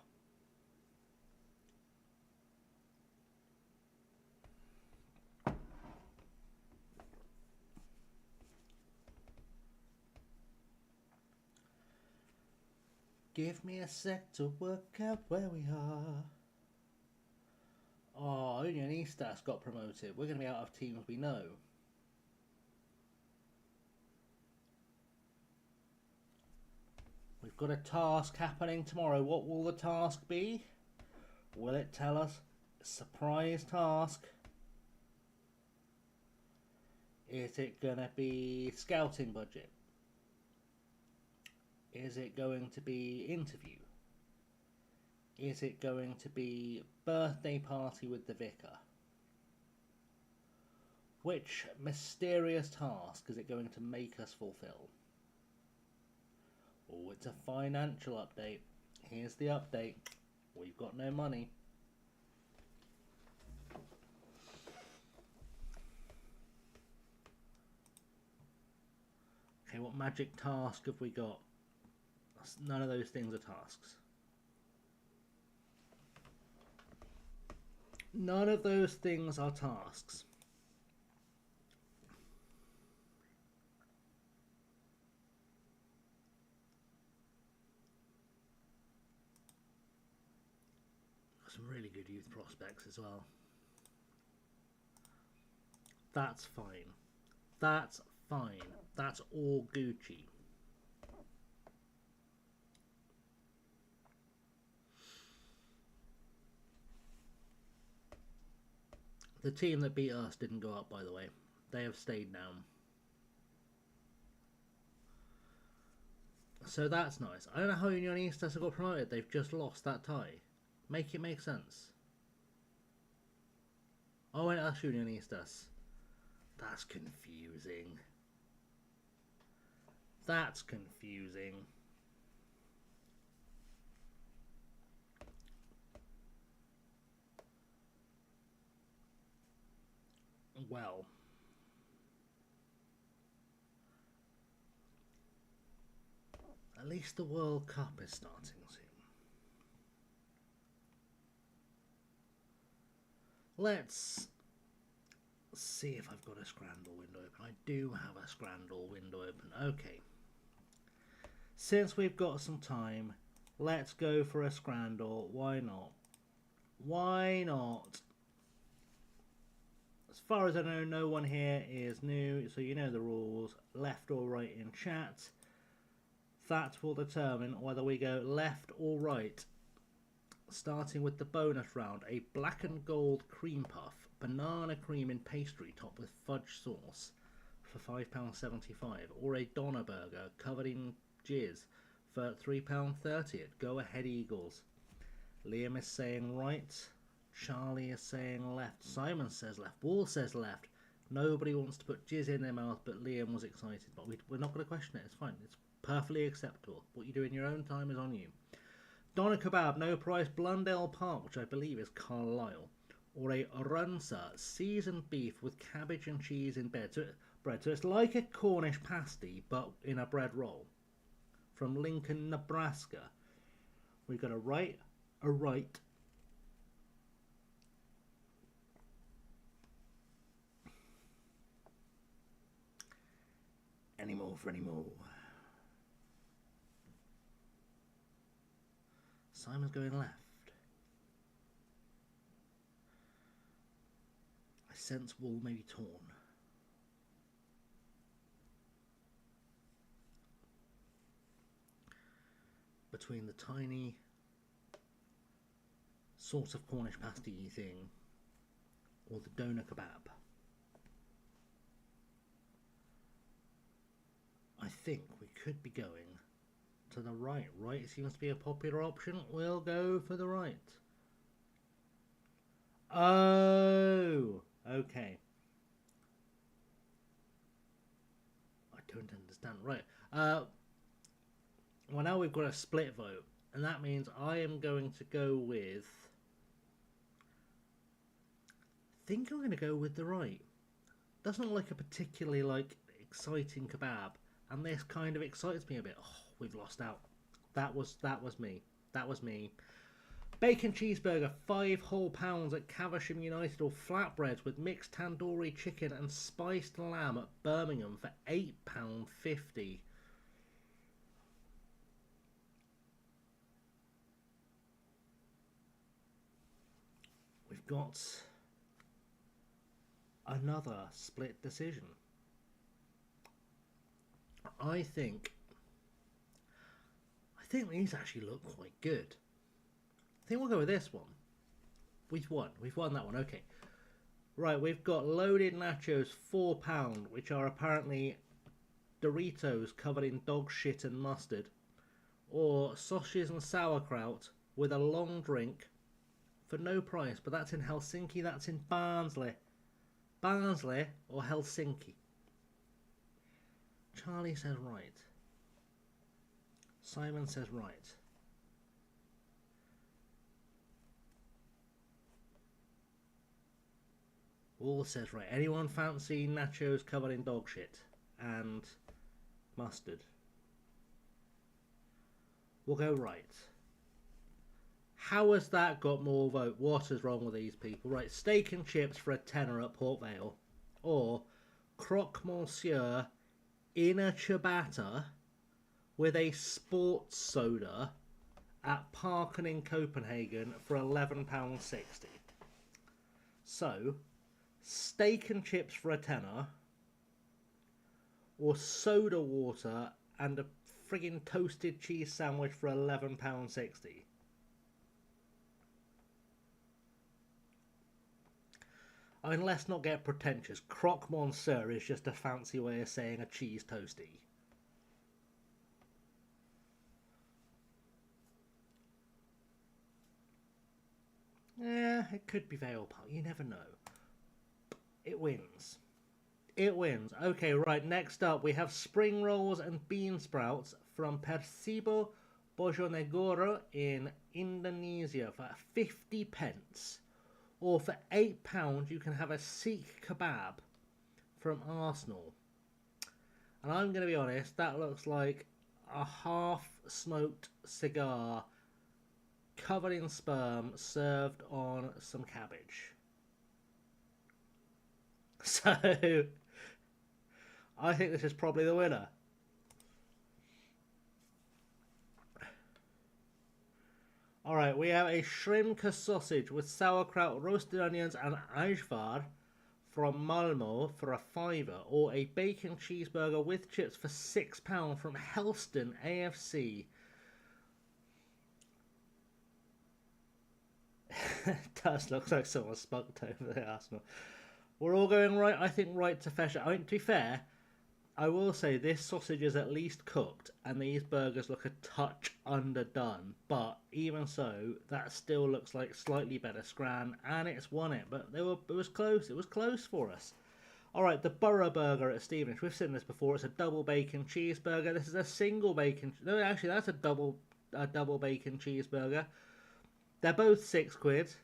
Give me a sec to work out where we are. Oh, Unionistas got promoted. We're going to be out of teams we know. We've got a task happening tomorrow. What will the task be? Will it tell us? Surprise task. Is it going to be scouting budget? Is it going to be interview? Is it going to be birthday party with the vicar? Which mysterious task is it going to make us fulfill? Oh, it's a financial update. Here's the update. We've got no money. Okay, what magic task have we got? None of those things are tasks. None of those things are tasks. Some really good youth prospects as well. That's fine. That's fine. That's all Gucci. The team that beat us didn't go up, by the way. They have stayed down. So that's nice. I don't know how Unionistas have got promoted. They've just lost that tie. Make it make sense. Oh, and that's Unionistas. That's confusing. That's confusing. Well, at least the World Cup is starting soon. Let's see if I've got a Scrandal window open. I do have a Scrandal window open. Okay. Since we've got some time, let's go for a Scrandal. Why not? Why not? As far as I know, no one here is new, so you know the rules. Left or right in chat. That will determine whether we go left or right. Starting with the bonus round, a black and gold cream puff, banana cream in pastry topped with fudge sauce for £5.75, or a Donna burger covered in jizz for £3.30 at Go Ahead Eagles. Liam is saying right, Charlie is saying left, Simon says left, Wall says left. Nobody wants to put jizz in their mouth, but Liam was excited. But we're not going to question it, it's fine, it's perfectly acceptable. What you do in your own time is on you. Doner Kebab, no price, Blundell Park, which I believe is Carlisle. Or a Runza, seasoned beef with cabbage and cheese in bread. So it's like a Cornish pasty, but in a bread roll. From Lincoln, Nebraska. We've got a right, an any more for any more. Simon's going left. I sense wool may be torn. Between the tiny sort of Cornish pasty thing or the doner kebab. I think we could be going to the right. Right seems to be a popular option. We'll go for the right. Oh, okay. I don't understand. Right. Well, now we've got a split vote, and that means I am going to go with... I think I'm going to go with the right. Doesn't look like a particularly exciting kebab, and this kind of excites me a bit. Oh, we've lost out. That was me. That was me. Bacon cheeseburger, 5 whole pounds at Caversham United, or flatbreads with mixed tandoori chicken and spiced lamb at Birmingham for £8.50. We've got another split decision. I think these actually look quite good. I think we'll go with this one. We've won that one. Okay. Right, we've got loaded nachos, £4, which are apparently Doritos covered in dog shit and mustard, or sausages and sauerkraut with a long drink for no price. But that's in Helsinki. That's in Barnsley. Barnsley or Helsinki? Charlie says right. Simon says right. Wall says right. Anyone fancy nachos covered in dog shit and mustard? We'll go right. How has that got more vote? What is wrong with these people? Right, steak and chips for £10 at Port Vale, or croque monsieur in a ciabatta with a sports soda at Parken in Copenhagen for £11.60. So, steak and chips for a tenner, or soda water and a friggin' toasted cheese sandwich for £11.60. I mean, let's not get pretentious. Croque monsieur is just a fancy way of saying a cheese toastie. Yeah, it could be Vale Park. You never know. It wins. It wins. Okay, right. Next up, we have spring rolls and bean sprouts from Persibo Bojonegoro in Indonesia for 50p. Or for £8, you can have a Sikh kebab from Arsenal. And I'm going to be honest, that looks like a half-smoked cigar covered in sperm served on some cabbage. So, I think this is probably the winner. Alright, we have a shrimka sausage with sauerkraut, roasted onions and ajvar from Malmo for a £5, or a bacon cheeseburger with chips for £6 from Helston AFC. It does look like someone spunked over the Arsenal. We're all going right, I think, right to Fesher. I mean, to be fair, I will say this sausage is at least cooked, and these burgers look a touch underdone. But even so, that still looks like slightly better scran, and it's won it. But it was close. It was close for us. All right, the Borough Burger at Stevenage. We've seen this before. It's a double bacon cheeseburger. This is a single bacon. No, actually, that's a double bacon cheeseburger. They're both £6.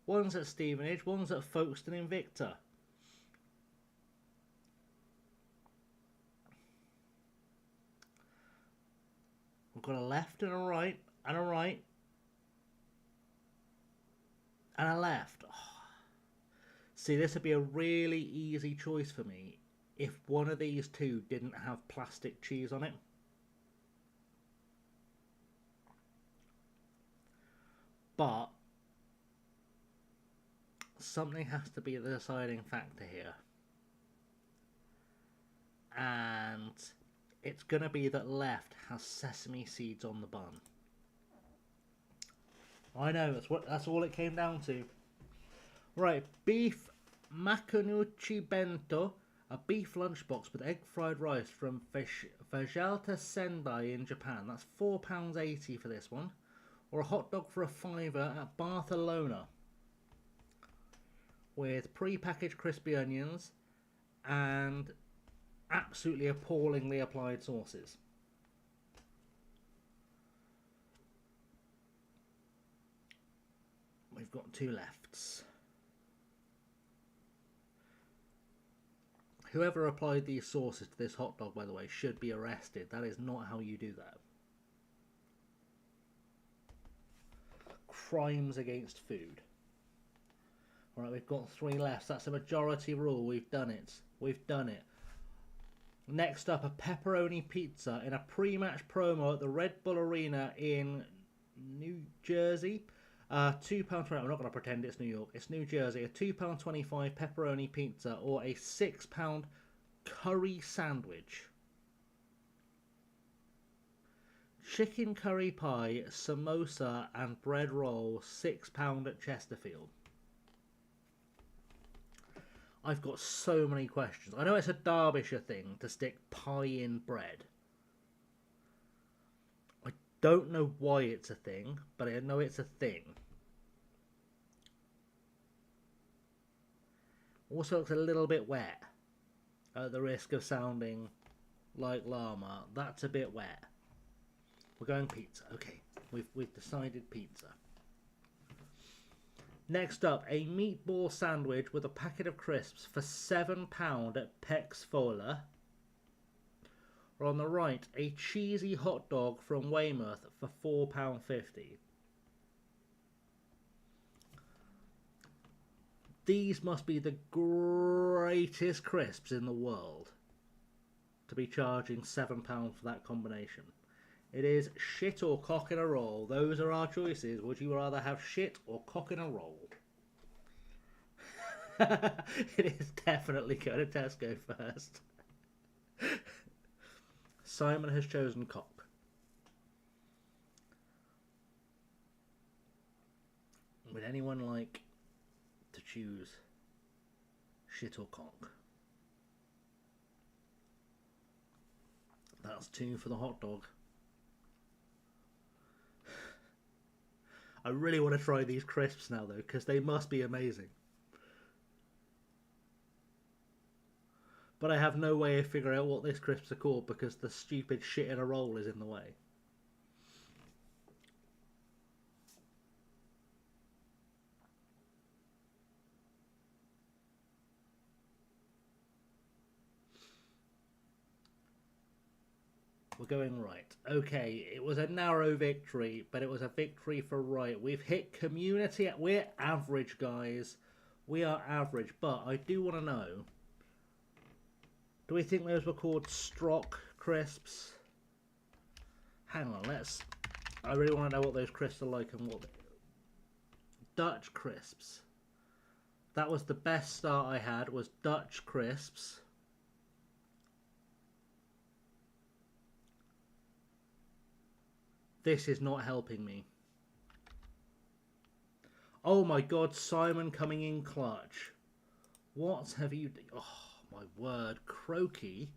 One's at Stevenage. One's at Folkestone Invicta. We've got a left and a right, and a right, and a left. Oh. See, this would be a really easy choice for me if one of these two didn't have plastic cheese on it. But something has to be the deciding factor here. And it's going to be that left has sesame seeds on the bun. I know, that's all it came down to. Right, beef macanucci bento, a beef lunchbox with egg fried rice from Vejalta Sendai in Japan. That's £4.80 for this one. Or a hot dog for £5 at Barcelona with pre-packaged crispy onions and absolutely appallingly applied sauces. We've got two lefts. Whoever applied these sauces to this hot dog, by the way, should be arrested. That is not how you do that. Crimes against food. Alright, we've got three lefts. That's a majority rule. We've done it. We've done it. Next up, a pepperoni pizza in a pre-match promo at the Red Bull Arena in New Jersey. £2.20. I'm not going to pretend it's New York. It's New Jersey. A £2.25 pepperoni pizza or a £6 curry sandwich. Chicken curry pie, samosa and bread roll, £6 at Chesterfield. I've got so many questions. I know it's a Derbyshire thing to stick pie in bread. I don't know why it's a thing, but I know it's a thing. Also looks a little bit wet. At the risk of sounding like llama, that's a bit wet. We're going pizza. Okay, we've decided pizza. Next up, a meatball sandwich with a packet of crisps for £7 at Peck's Fola. Or on the right, a cheesy hot dog from Weymouth for £4.50. These must be the greatest crisps in the world to be charging £7 for that combination. It is shit or cock in a roll. Those are our choices. Would you rather have shit or cock in a roll? It is definitely going to Tesco first. Simon has chosen cock. Would anyone like to choose shit or cock? That's 2 for the hot dog. I really want to try these crisps now, though, because they must be amazing. But I have no way of figuring out what these crisps are called because the stupid shit in a roll is in the way. We're going right. Okay, it was a narrow victory, but it was a victory for right. We've hit community. We're average, guys. We are average, but I do want to know. Do we think those were called Strock crisps? Hang on, I really want to know what those crisps are like and what... Dutch crisps. That was the best start I had, was Dutch crisps. This is not helping me. Oh my god, Simon coming in clutch. What have you... Oh my word, croaky.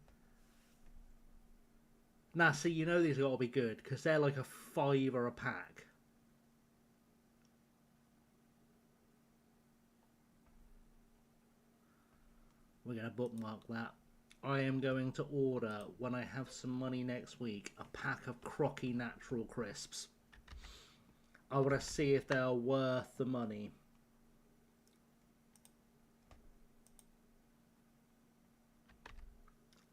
Nah, see, you know these got to be good, because they're like a £5 a pack. We're going to bookmark that. I am going to order, when I have some money next week, a pack of crocky natural crisps. I want to see if they are worth the money.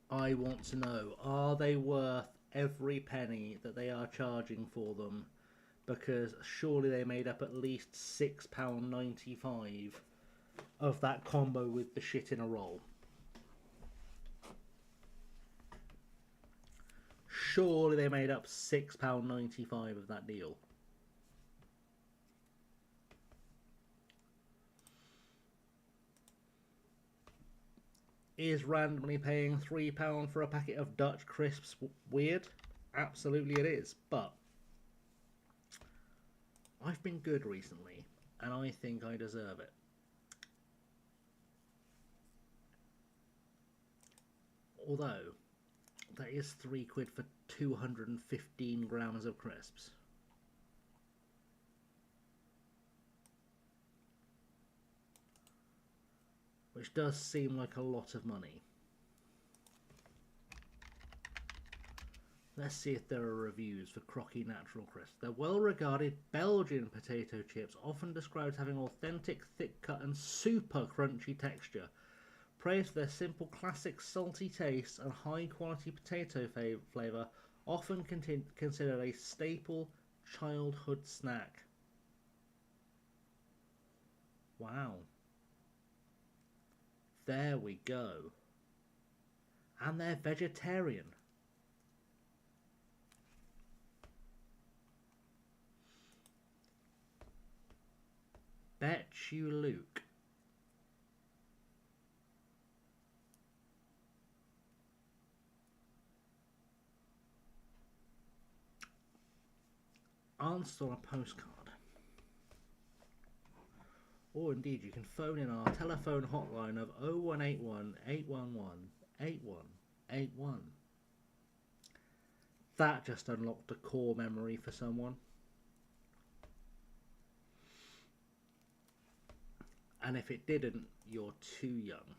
I want to know, are they worth every penny that they are charging for them? Because surely they made up at least £6.95 of that combo with the shit in a roll. surely they made up £6.95 of that deal. Is randomly paying £3 for a packet of Dutch crisps weird? Absolutely it is, but I've been good recently, and I think I deserve it. Although, that is £3 for 215 grams of crisps. Which does seem like a lot of money. Let's see if there are reviews for Crocky Natural Crisps. They're well-regarded Belgian potato chips, often described as having authentic, thick-cut and super crunchy texture. Praised for their simple, classic, salty taste and high-quality potato flavour, often considered a staple childhood snack. Wow. There we go. And they're vegetarian. Bet you Luke. Answer on a postcard. Or indeed, you can phone in our telephone hotline of 0181 811 8181. That just unlocked a core memory for someone. And if it didn't, you're too young.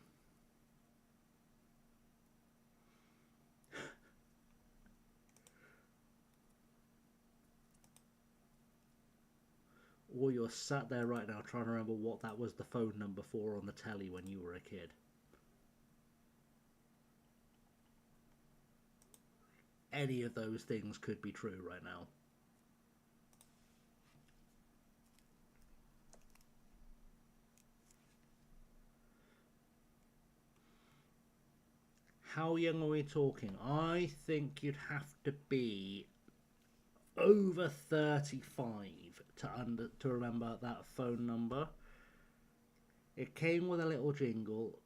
Or you're sat there right now trying to remember what that was the phone number for on the telly when you were a kid. Any of those things could be true right now. How young are we talking? I think you'd have to be over 35 to remember that phone number. It came with a little jingle.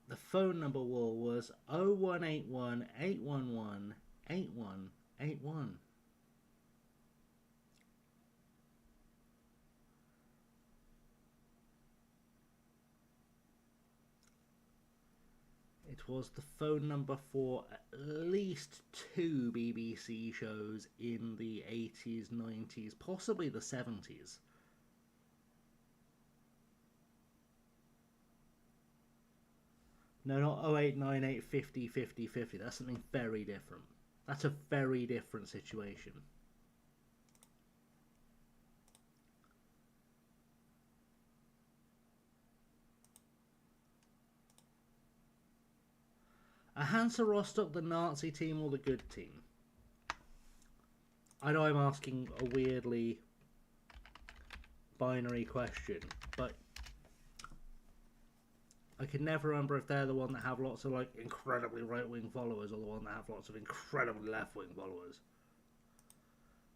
The phone number was 0181 811 8181. It was the phone number for at least 2 BBC shows in the 80s, 90s, possibly the 70s. No, not 0898 50 50 50. That's something very different. That's a very different situation. Are Hansa Rostock the Nazi team or the good team? I know I'm asking a weirdly binary question, but I can never remember if they're the one that have lots of like incredibly right-wing followers or the one that have lots of incredibly left-wing followers.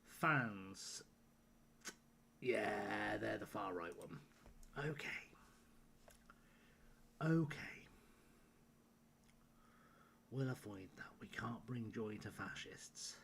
Fans. Yeah, they're the far-right one. Okay. We'll avoid that. We can't bring joy to fascists.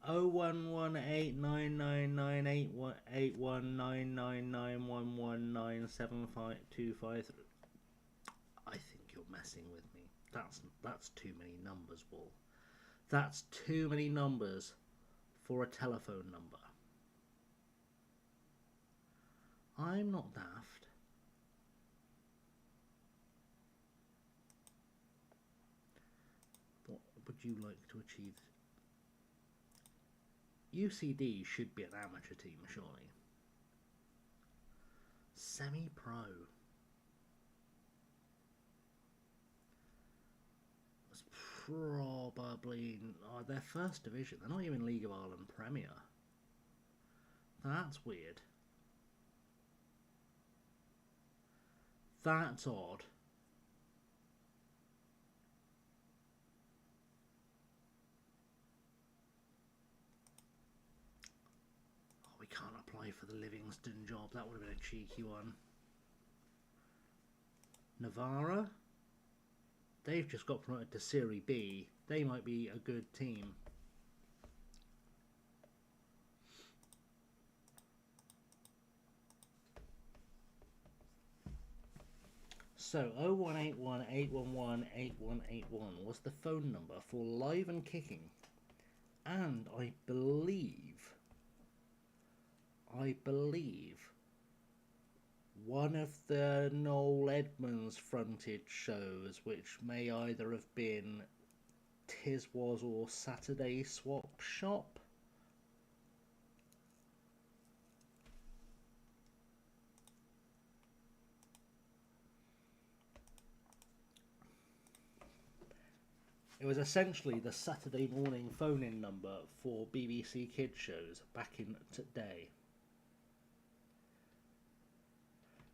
Oh 1189988199911975253. I think you're messing with me. That's too many numbers, Wall. That's too many numbers for a telephone number. I'm not daft. What would you like to achieve? UCD should be an amateur team, surely. Semi-pro. It's probably their first division. They're not even League of Ireland Premier. That's weird. That's odd. Oh, we can't apply for the Livingston job. That would have been a cheeky one. Navarra? They've just got promoted to Serie B. They might be a good team. So 0181 811 8181 was the phone number for Live and Kicking, and I believe one of the Noel Edmonds fronted shows, which may either have been Tis Was or Saturday Swap Shop. It was essentially the Saturday morning phone-in number for BBC Kids shows back in today.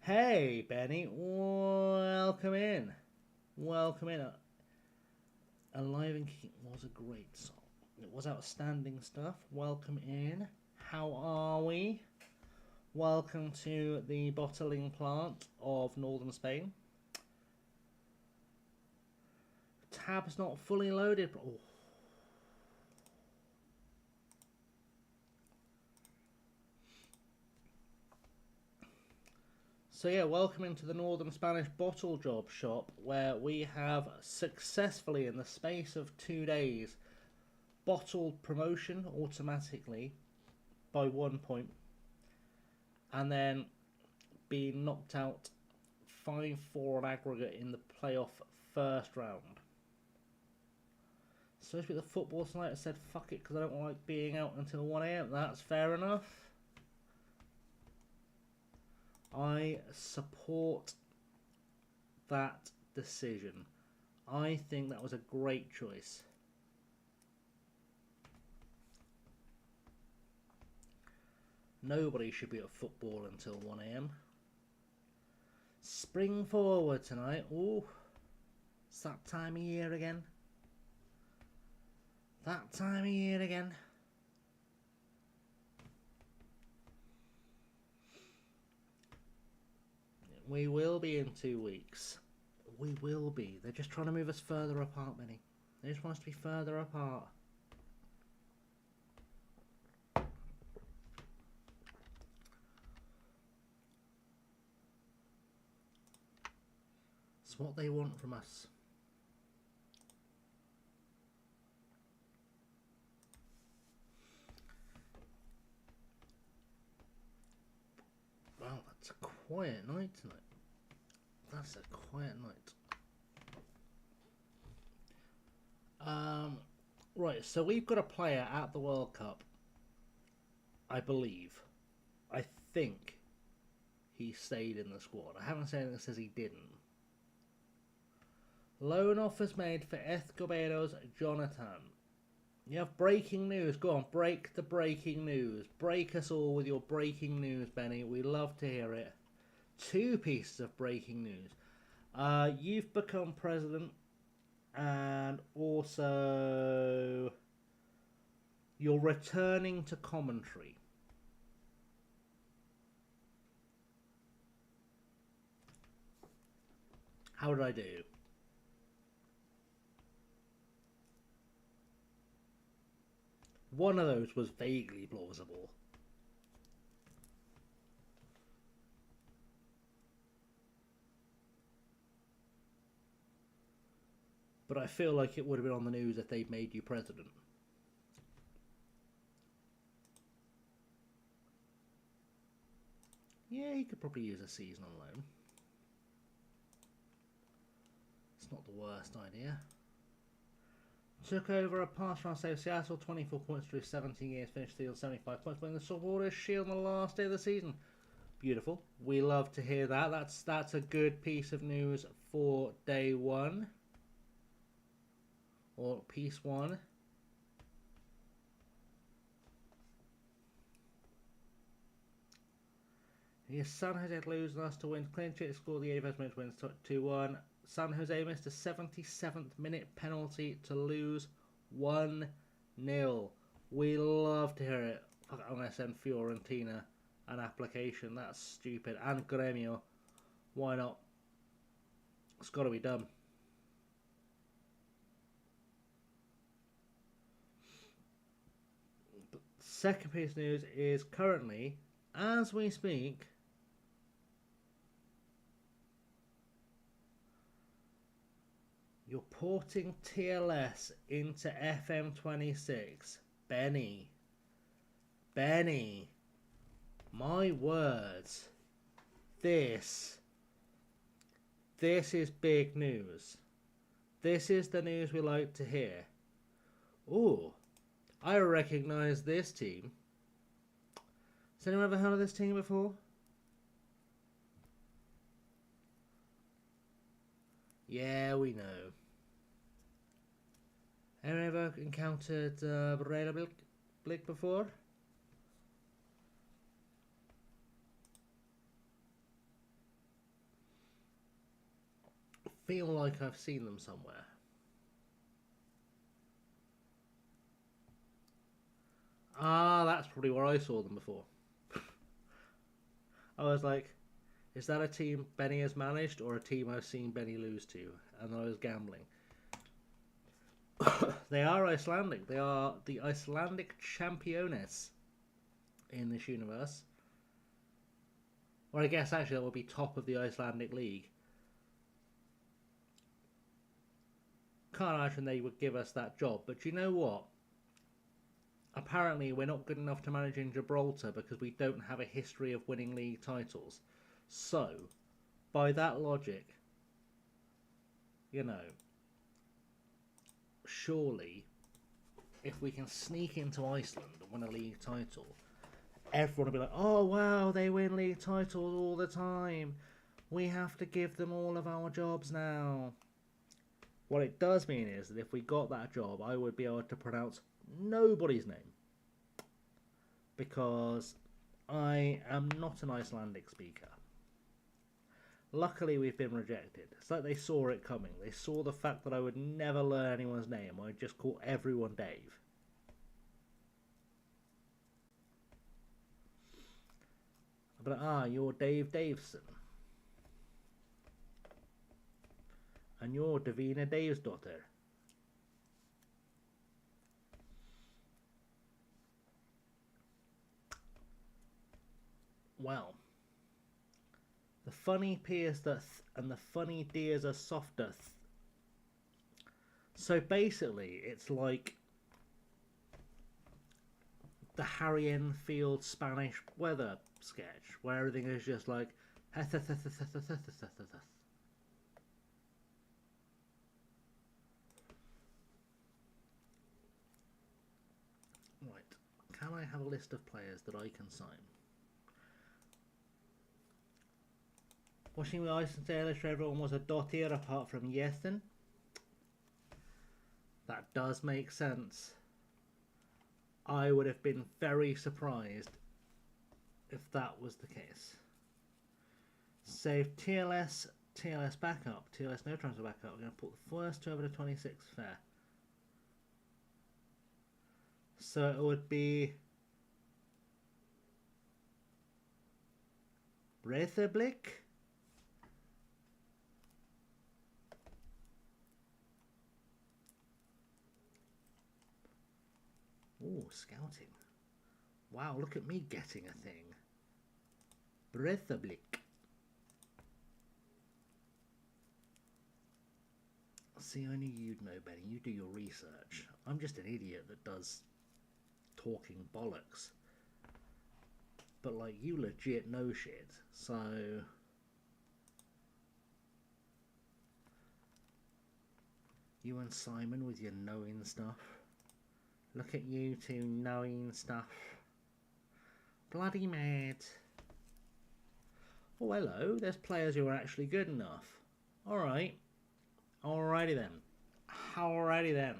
Hey, Benny, welcome in. Welcome in. Alive and Kicking was a great song. It was outstanding stuff. Welcome in. How are we? Welcome to the bottling plant of northern Spain. Tab's not fully loaded. Oh. So yeah, welcome into the Northern Spanish Bottle Job Shop, where we have successfully, in the space of 2 days, bottled promotion automatically by 1 point, and then being knocked out 5-4 on aggregate in the playoff first round. Supposed to be the football tonight. I said fuck it because I don't like being out until 1 AM. That's fair enough. I support that decision. I think that was a great choice. Nobody should be at football until 1 AM. Spring forward tonight. Ooh, it's that time of year again. That time of year again. We will be in 2 weeks. We will be. They're just trying to move us further apart, Benny. They just want us to be further apart. It's what they want from us. Wow, that's a quiet night tonight. That's a quiet night. Right, so we've got a player at the World Cup, I believe. I think he stayed in the squad. I haven't seen anything that says he didn't. Loan offers made for Escobedo's Jonathan. You have breaking news. Go on, break the breaking news. Break us all with your breaking news, Benny. We love to hear it. 2 pieces of breaking news. You've become president, and also you're returning to commentary. How did I do? One of those was vaguely plausible. But I feel like it would have been on the news if they'd made you president. Yeah, he could probably use a season on loan. It's not the worst idea. Took over a pass round save Seattle, 24 points through 17 games, finished the field 75 points, winning the supporters shield on the last day of the season. Beautiful. We love to hear that. That's a good piece of news for day one. Or piece one. Yes, San Jose losing us to win. Clean sheet score the 81st minute wins 2-1. San Jose missed a 77th minute penalty to lose 1-0. We love to hear it. I'm going to send Fiorentina an application. That's stupid. And Gremio. Why not? It's got to be done. But second piece of news is currently, as we speak, you're porting TLS into FM26. Benny. My words. This is big news. This is the news we like to hear. Ooh, I recognise this team. Has anyone ever heard of this team before? Yeah, we know. Anyone ever encountered relegated before? Feel like I've seen them somewhere. Ah, that's probably where I saw them before. I was like, is that a team Benny has managed or a team I've seen Benny lose to? And I was gambling. They are Icelandic. They are the Icelandic championess in this universe. Or I guess actually that would be top of the Icelandic league. Can't imagine they would give us that job. But you know what? Apparently we're not good enough to manage in Gibraltar because we don't have a history of winning league titles. So, by that logic, you know, surely if we can sneak into Iceland and win a league title, everyone will be like, oh wow, they win league titles all the time. We have to give them all of our jobs now. What it does mean is that if we got that job, I would be able to pronounce nobody's name. Because I am not an Icelandic speaker. Luckily, we've been rejected. It's like they saw it coming. They saw the fact that I would never learn anyone's name. I'd just call everyone Dave. But you're Dave Davison. And you're Davina Dave's daughter. Well, the funny peers doth, and the funny dears are softeth. So basically, it's like the Harry Enfield Spanish weather sketch, where everything is just like. Right, can I have a list of players that I can sign? Watching the Iceland Sailors, everyone was a dot here apart from Yethen. That does make sense. I would have been very surprised if that was the case. Save TLS backup. TLS no transfer backup. We're going to put the first two over to 26. Fair. So it would be Breithablik. Oh, scouting. Wow, look at me getting a thing. Breithablik. See, I knew you'd know, Benny. You do your research. I'm just an idiot that does talking bollocks. But, like, you legit know shit. So... You and Simon with your knowing stuff. Look at you two knowing stuff. Bloody mad. Oh, hello. There's players who are actually good enough. Alright. Alrighty then. Alrighty then.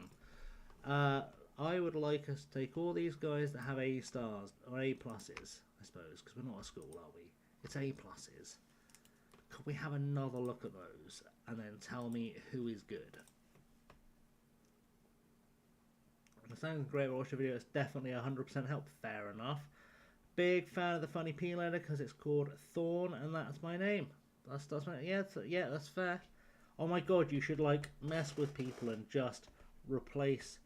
I would like us to take all these guys that have A stars, or A pluses, I suppose, because we're not a school, are we? It's A pluses. Could we have another look at those, and then tell me who is good? It sounds great. Watch the video. It's definitely 100% help. Fair enough. Big fan of the funny P letter because it's called Thorn, and that's my name. That's my yeah. That's fair. Oh my god, you should like mess with people and just replace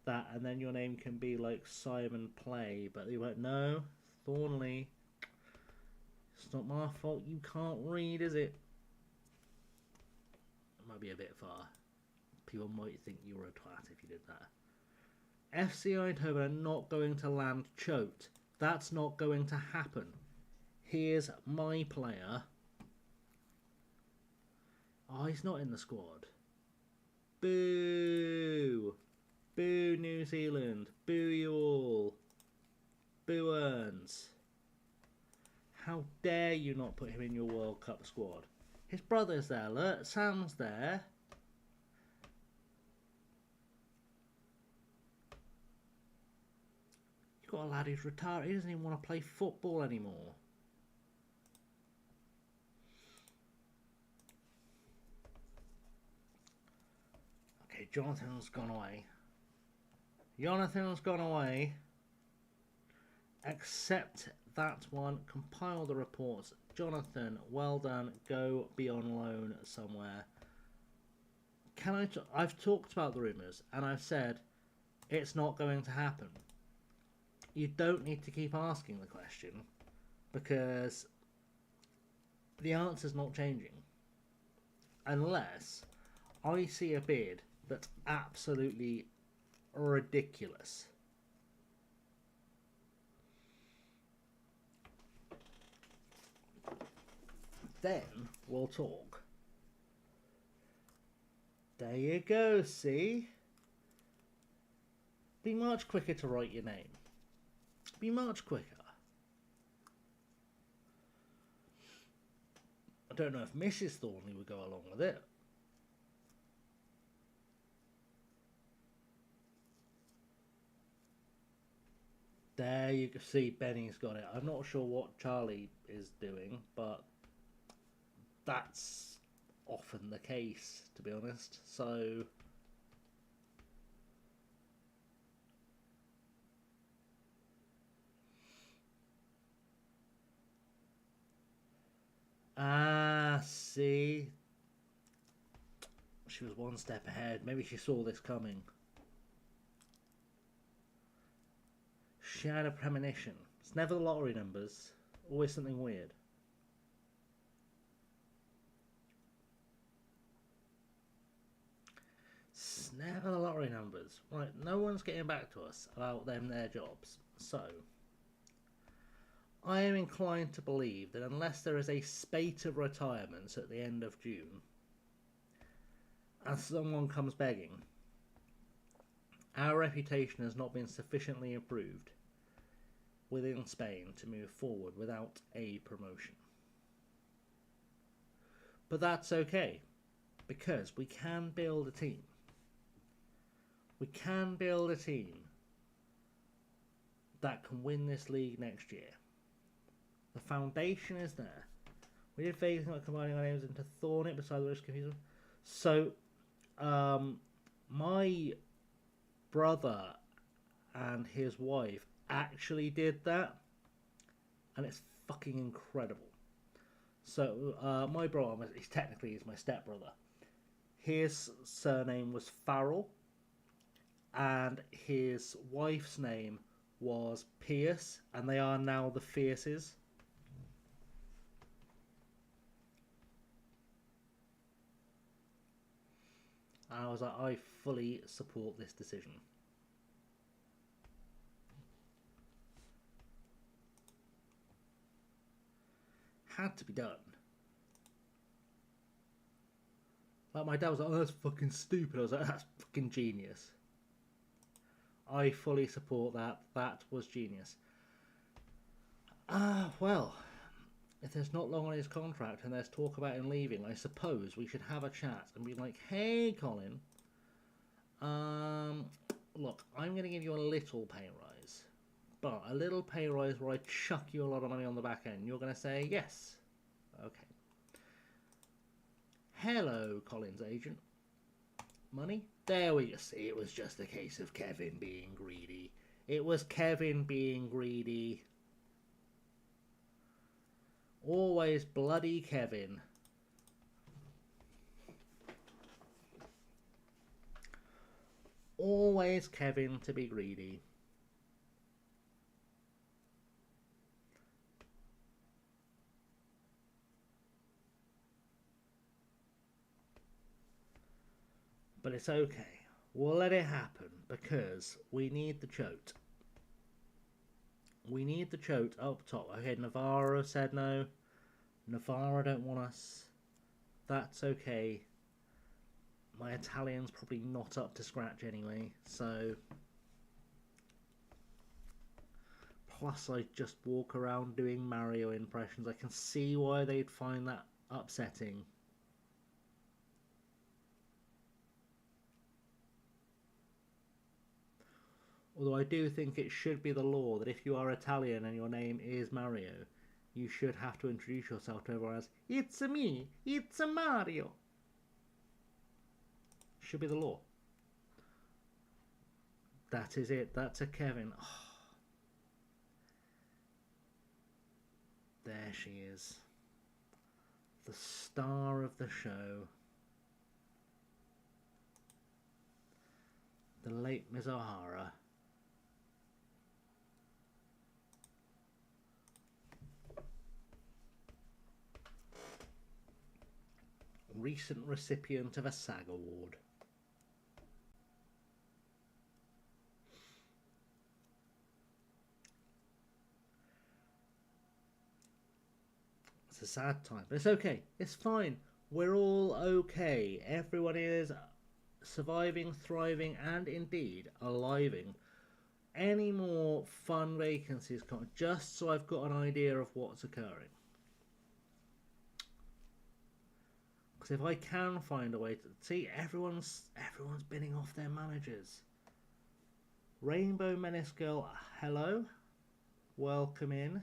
that, and then your name can be like Simon Play. But they won't. No, Thornley. It's not my fault. You can't read, is it? It might be a bit far. People might think you were a twat if you did that. FC Eindhoven are not going to land choked. That's not going to happen. Here's my player. Oh, he's not in the squad. Boo! Boo, New Zealand. Boo, you all. Boo earns. How dare you not put him in your World Cup squad? His brother's there, look. Sam's there. You've got a lad who's retired. He doesn't even want to play football anymore. Okay, Jonathan's gone away. Jonathan's gone away. Accept that one. Compile the reports. Jonathan, well done. Go be on loan somewhere. I've talked about the rumours and I've said it's not going to happen. You don't need to keep asking the question because the answer's not changing unless I see a bid that's absolutely ridiculous. Then we'll talk. There you go, see? Be much quicker to write your name. Be much quicker. I don't know if Mrs. Thornley would go along with it. There you can see Benny's got it. I'm not sure what Charlie is doing, but that's often the case, to be honest. So see, she was one step ahead. Maybe she saw this coming. She had a premonition. It's never the lottery numbers. Always something weird. It's never the lottery numbers. Right, no one's getting back to us about their jobs. So I am inclined to believe that unless there is a spate of retirements at the end of June and someone comes begging, our reputation has not been sufficiently improved within Spain to move forward without a promotion. But that's okay, because we can build a team. We can build a team that can win this league next year. The foundation is there. We did vaguely think about combining our names into Thornit beside the risk confusion. So, my brother and his wife actually did that, and it's fucking incredible. So, my brother, he's technically my stepbrother. His surname was Farrell, and his wife's name was Pierce, and they are now the Fierces. And I was like, I fully support this decision. Had to be done. But my dad was like, oh, that's fucking stupid. I was like, that's fucking genius. I fully support that. That was genius. Well, if there's not long on his contract and there's talk about him leaving, I suppose we should have a chat and be like, hey, Colin, look, I'm going to give you a little pay rise, but a little pay rise where I chuck you a lot of money on the back end. You're going to say yes. Okay. Hello, Colin's agent. Money? There we go. See, it was just a case of Kevin being greedy. It was Kevin being greedy. Always bloody Kevin. Always Kevin to be greedy. But it's okay. We'll let it happen because we need the chote. We need the chote up top. Okay, Navarro said no. Navarro don't want us. That's okay. My Italian's probably not up to scratch anyway, so... Plus I just walk around doing Mario impressions. I can see why they'd find that upsetting. Although I do think it should be the law that if you are Italian and your name is Mario, you should have to introduce yourself to everyone as, it's me, it's a Mario. Should be the law. That is it, that's a Kevin. Oh. There she is. The star of the show. The late Ms. O'Hara. Recent recipient of a SAG award. It's a sad time, but it's okay. It's fine. We're all okay. Everyone is surviving, thriving, and indeed aliving. Any more fun vacancies come, just so I've got an idea of what's occurring. Because if I can find a way to see, everyone's binning off their managers. Rainbow Menace Girl, hello, welcome in.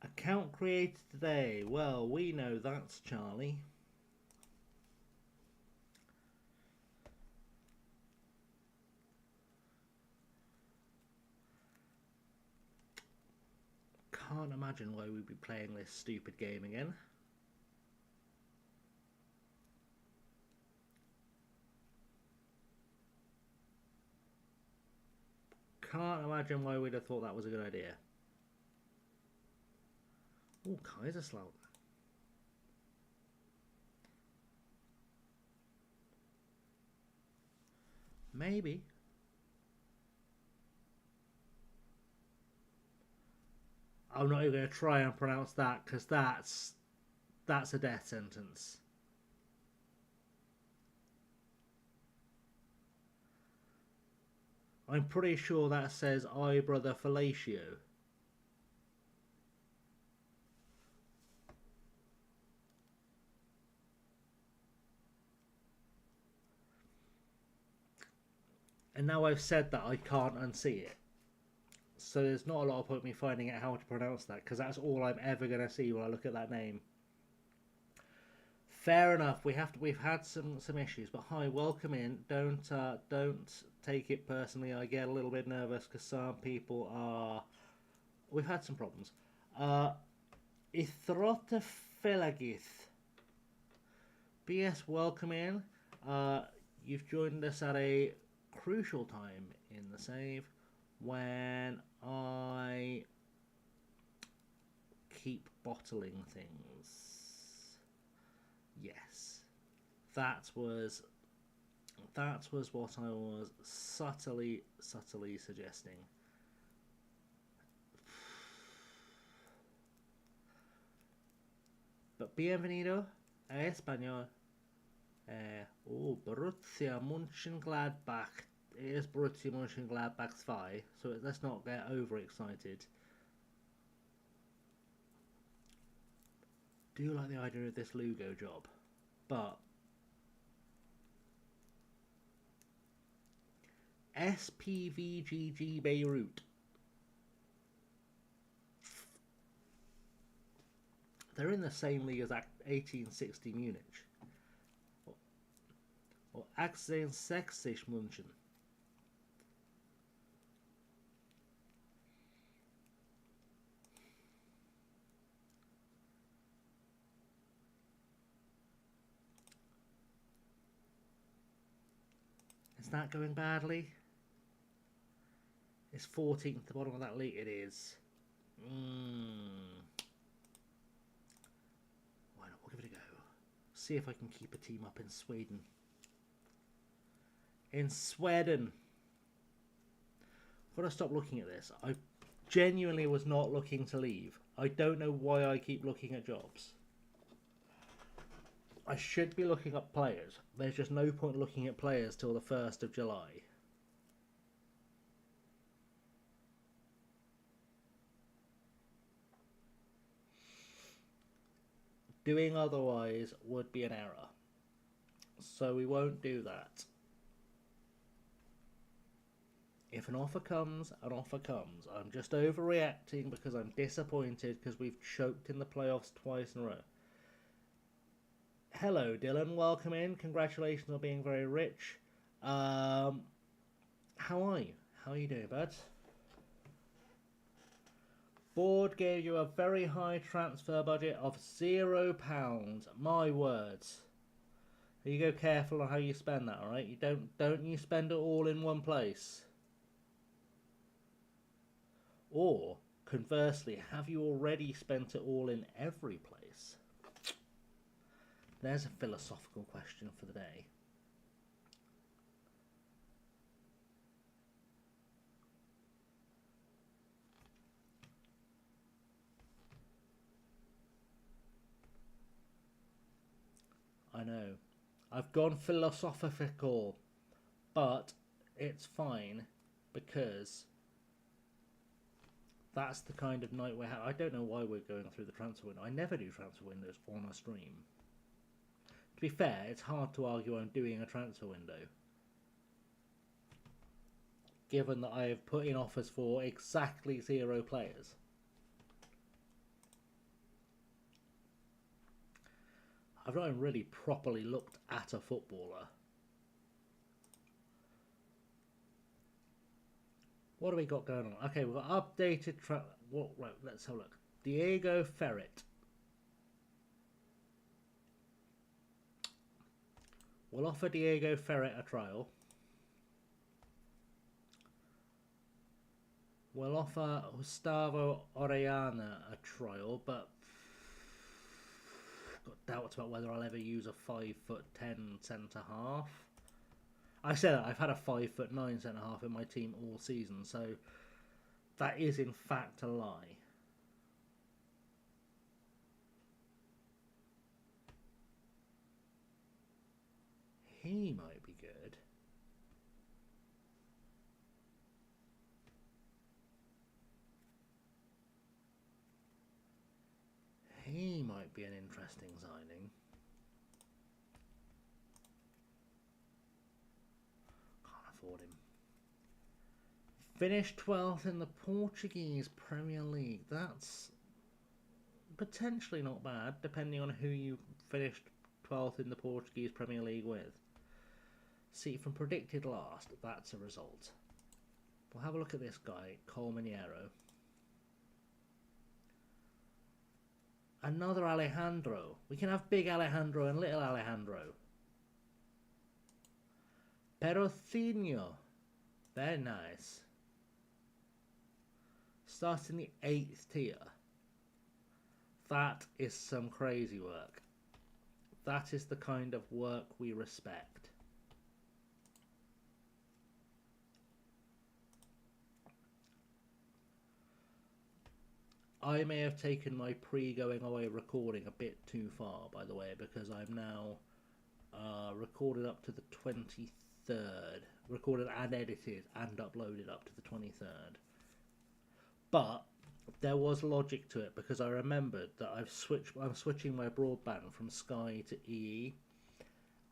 Account created today. Well, we know that's Charlie. Can't imagine why we'd be playing this stupid game again. Can't imagine why we'd have thought that was a good idea. Oh, Kaiserslautern. Maybe. I'm not even going to try and pronounce that because that's a death sentence. I'm pretty sure that says I brother fellatio. And now I've said that, I can't unsee it. So there's not a lot of point me finding out how to pronounce that, because that's all I'm ever going to see when I look at that name. Fair enough. We've had some issues, but hi, welcome in. Don't take it personally. I get a little bit nervous because some people are. We've had some problems. Ithrotophilagith. BS, welcome in. You've joined us at a crucial time in the save when I keep bottling things. Yes, that was what I was subtly suggesting. But bienvenido a Español. Borussia Mönchengladbach. It is Borussia Mönchengladbach 2, so let's not get overexcited. Do like the idea of this Lugo job, but SPVGG Beirut. They're in the same league as 1860 Munich. Or 1860 München. Is that going badly? It's 14th at the bottom of that league. It is. Why not? We'll give it a go. See if I can keep a team up in Sweden. In Sweden. I've got to stop looking at this. I genuinely was not looking to leave. I don't know why I keep looking at jobs. I should be looking up players. There's just no point looking at players till the 1st of July. Doing otherwise would be an error. So we won't do that. If an offer comes, an offer comes. I'm just overreacting because I'm disappointed because we've choked in the playoffs twice in a row. Hello, Dylan. Welcome in. Congratulations on being very rich. How are you? How are you doing, bud? Board gave you a very high transfer budget of £0. My words. You go careful on how you spend that, alright? You don't you spend it all in one place. Or, conversely, have you already spent it all in every place? There's a philosophical question for the day. I know. I've gone philosophical, but it's fine because that's the kind of night we have. I don't know why we're going through the transfer window. I never do transfer windows on a stream. To be fair, it's hard to argue I'm doing a transfer window, given that I have put in offers for exactly 0 players. I've not even really properly looked at a footballer. What do we got going on? Okay, we've got updated... right, let's have a look. Diego Ferret. We'll offer Diego Ferret a trial. We'll offer Gustavo Orellana a trial, but I've got doubts about whether I'll ever use a 5'10" centre-half. I said that I've had a 5'9" centre-half in my team all season, so that is in fact a lie. He might be good. He might be an interesting signing. Can't afford him. Finished 12th in the Portuguese Premier League. That's potentially not bad, depending on who you finished 12th in the Portuguese Premier League with. See, from predicted last, that's a result. We'll have a look at this guy, Colmaniero. Another Alejandro. We can have big Alejandro and little Alejandro. Perocino. Very nice. Starts in the 8th tier. That is some crazy work. That is the kind of work we respect. I may have taken my pre-going away recording a bit too far, by the way, because I'm now recorded up to the 23rd. Recorded and edited and uploaded up to the 23rd. But there was logic to it, because I remembered that I'm switching my broadband from Sky to EE,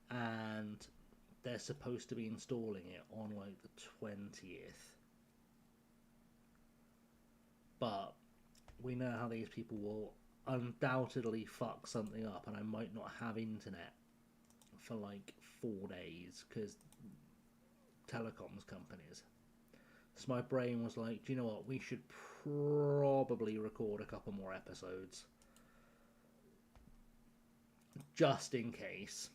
and they're supposed to be installing it on like the 20th. But we know how these people will undoubtedly fuck something up, and I might not have internet for like 4 days because telecoms companies. So my brain was like, do you know what, we should probably record a couple more episodes just in case.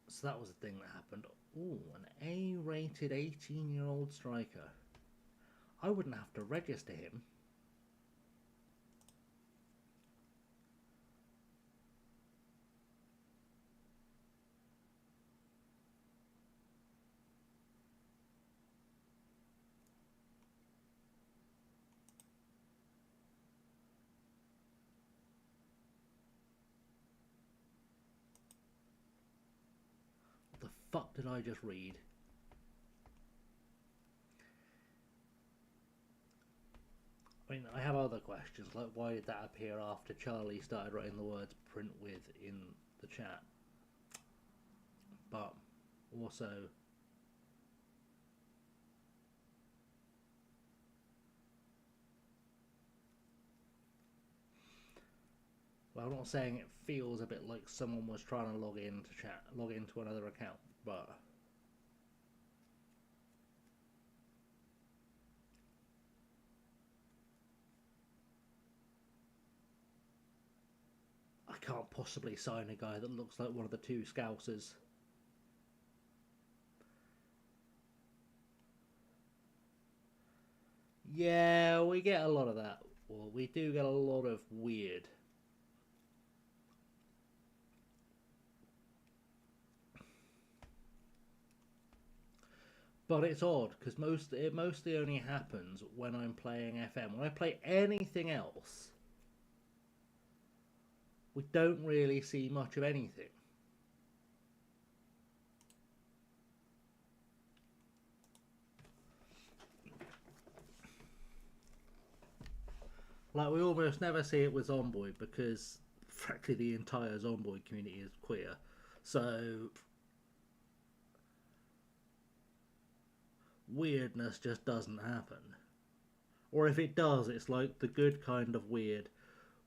So that was the thing that happened. Ooh, an A-rated 18-year-old striker. I wouldn't have to register him. What the fuck did I just read? I mean, I have other questions, like why did that appear after Charlie started writing the words print with in the chat? But also, well, I'm not saying it feels a bit like someone was trying to log into another account, but I can't possibly sign a guy that looks like one of the two Scousers. Yeah, we get a lot of that. Well, we do get a lot of weird. But it's odd, because it mostly only happens when I'm playing FM. When I play anything else, we don't really see much of anything. Like, we almost never see it with Zomboid, because frankly the entire Zomboid community is queer. So weirdness just doesn't happen. Or if it does, it's like the good kind of weird,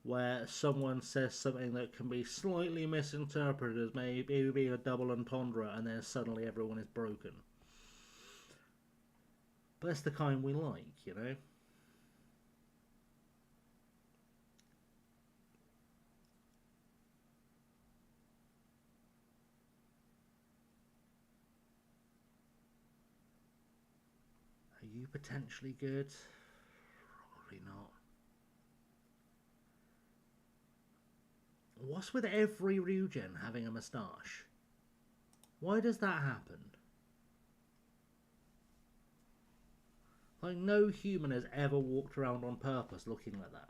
where someone says something that can be slightly misinterpreted as maybe being a double entendre, and then suddenly everyone is broken. But that's the kind we like, you know? Are you potentially good? Probably not. What's with every Ryugen having a moustache? Why does that happen? Like, no human has ever walked around on purpose looking like that.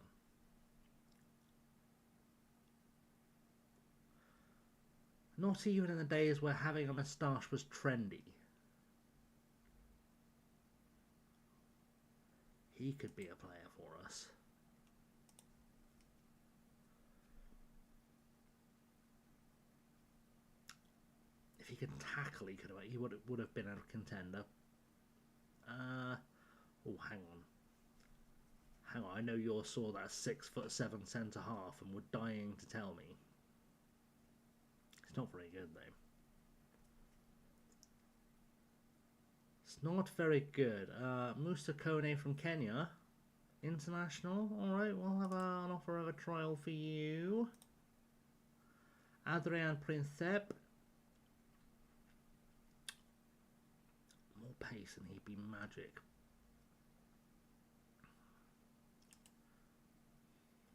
Not even in the days where having a moustache was trendy. He could be a player for us. If he could tackle, he would have been a contender. Oh, hang on. I know you all saw that 6'7" centre half and were dying to tell me. It's not very good, though. It's not very good. Musa Kone from Kenya. International. Alright, we'll have an offer of a trial for you. Adrian Princep. More pace and he'd be magic.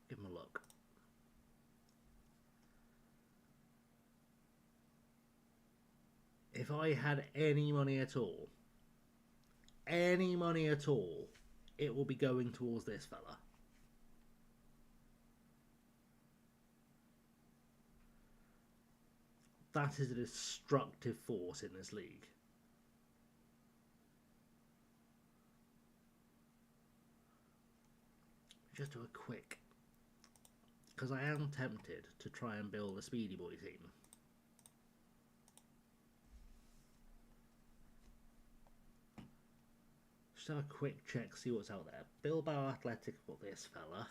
Give him a look. if I had any money at all, it will be going towards this fella. That is a destructive force in this league. Just do a quick, because I am tempted to try and build a Speedy Boy team. Just have a quick check, see what's out there. Bilbao Athletic got this fella.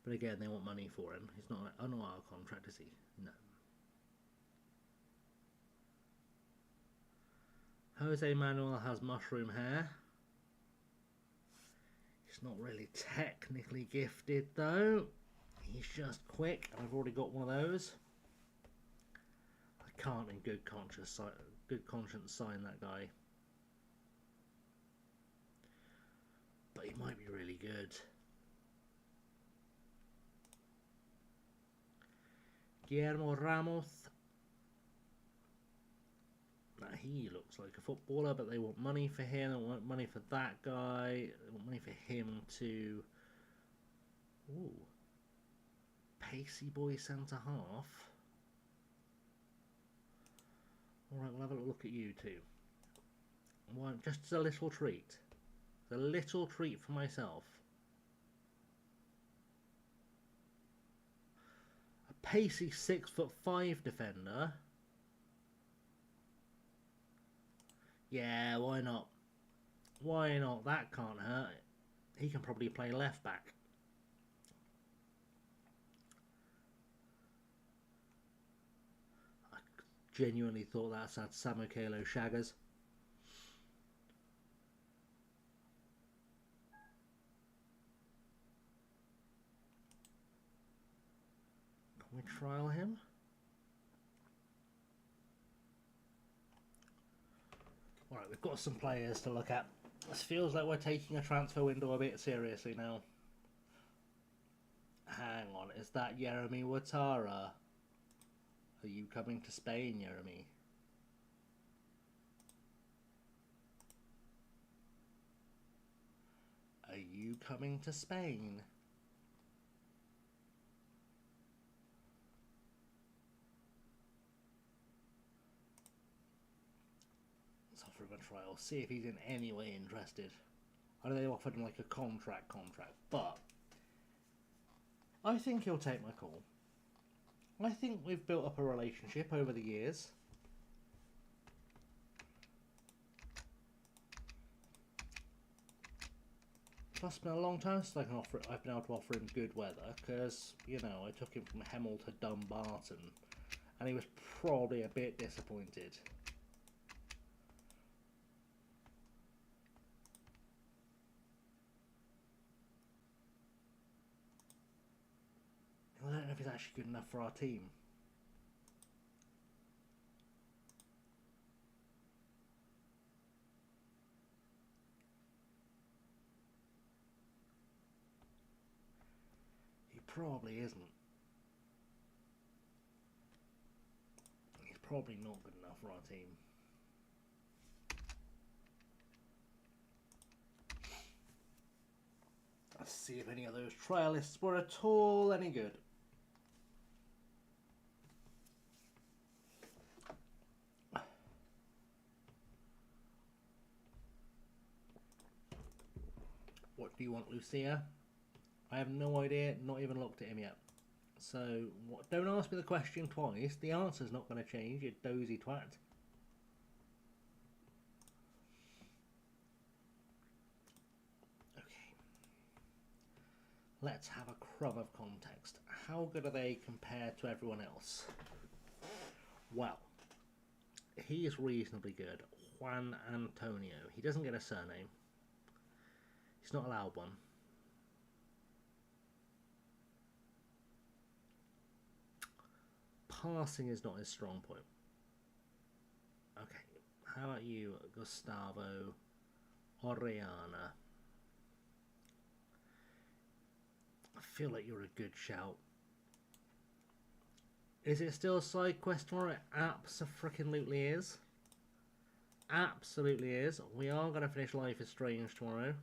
But again, they want money for him. He's not on our contract, is he? No. Jose Manuel has mushroom hair. He's not really technically gifted though. He's just quick, and I've already got one of those. I can't in good conscience sign that guy. But he might be really good. Guillermo Ramos. Now he looks like a footballer, but they want money for him. They want money for that guy. They want money for him too. Ooh. Pacey boy centre half. Alright, we'll have a look at you two. Well, just as a little treat. A little treat for myself. A pacey 6'5" defender. Yeah, why not? Why not? That can't hurt. He can probably play left back. I genuinely thought that had Samukelo Shaggers. Can we trial him? Alright, we've got some players to look at. This feels like we're taking a transfer window a bit seriously now. Hang on, is that Jeremy Ouattara? Are you coming to Spain, Jeremy? Are you coming to Spain? Offer him a trial, see if he's in any way interested. I know they offered him like a contract, but I think he'll take my call. I think we've built up a relationship over the years. Plus, it's been a long time since I've been able to offer him good weather, because, you know, I took him from Hemel to Dumbarton, and he was probably a bit disappointed. I don't know if he's actually good enough for our team. He probably isn't. He's probably not good enough for our team. Let's see if any of those trialists were at all any good. What do you want, Lucia? I have no idea, not even looked at him yet. So, don't ask me the question twice. The answer's not going to change, you dozy twat. Okay. Let's have a crumb of context. How good are they compared to everyone else? Well, he is reasonably good. Juan Antonio. He doesn't get a surname. He's not allowed one. Passing is not his strong point. Okay, how about you, Gustavo Orellana? I feel like you're a good shout. Is it still a side quest tomorrow? It abso-freaking-lutely is. Absolutely is. We are going to finish Life is Strange tomorrow.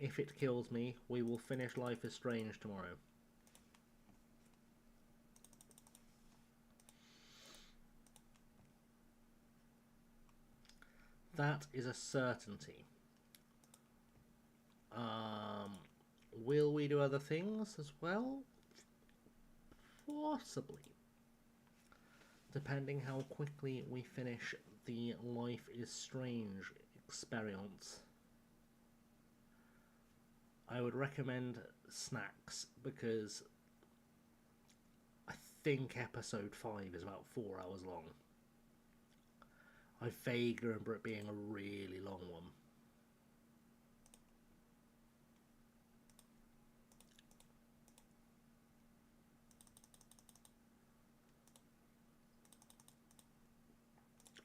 If it kills me, we will finish Life is Strange tomorrow. That is a certainty. Will we do other things as well? Possibly. Depending how quickly we finish the Life is Strange experience. I would recommend snacks because I think episode 5 is about 4 hours long. I vaguely remember it being a really long one.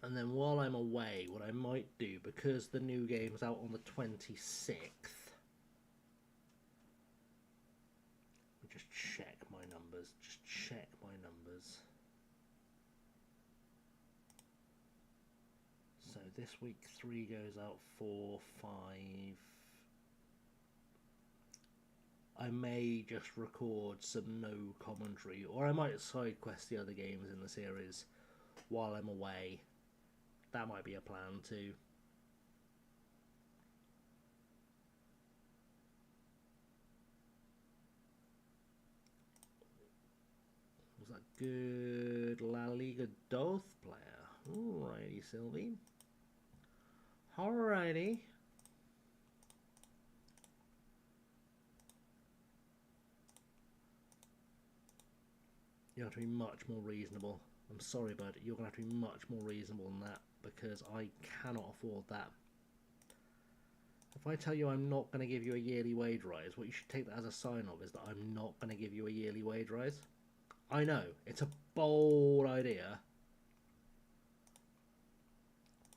And then while I'm away, what I might do, because the new game's out on the 26th, let me just check my numbers, So this week 3 goes out, 4, 5. I may just record some no commentary, or I might side quest the other games in the series while I'm away. That might be a plan too. Was that good La Liga Doth player? Alrighty, Sylvie. Alrighty. You have to be much more reasonable. I'm sorry, bud. You're going to have to be much more reasonable than that because I cannot afford that. If I tell you I'm not going to give you a yearly wage rise, what you should take that as a sign of is that I'm not going to give you a yearly wage rise. I know, it's a bold idea.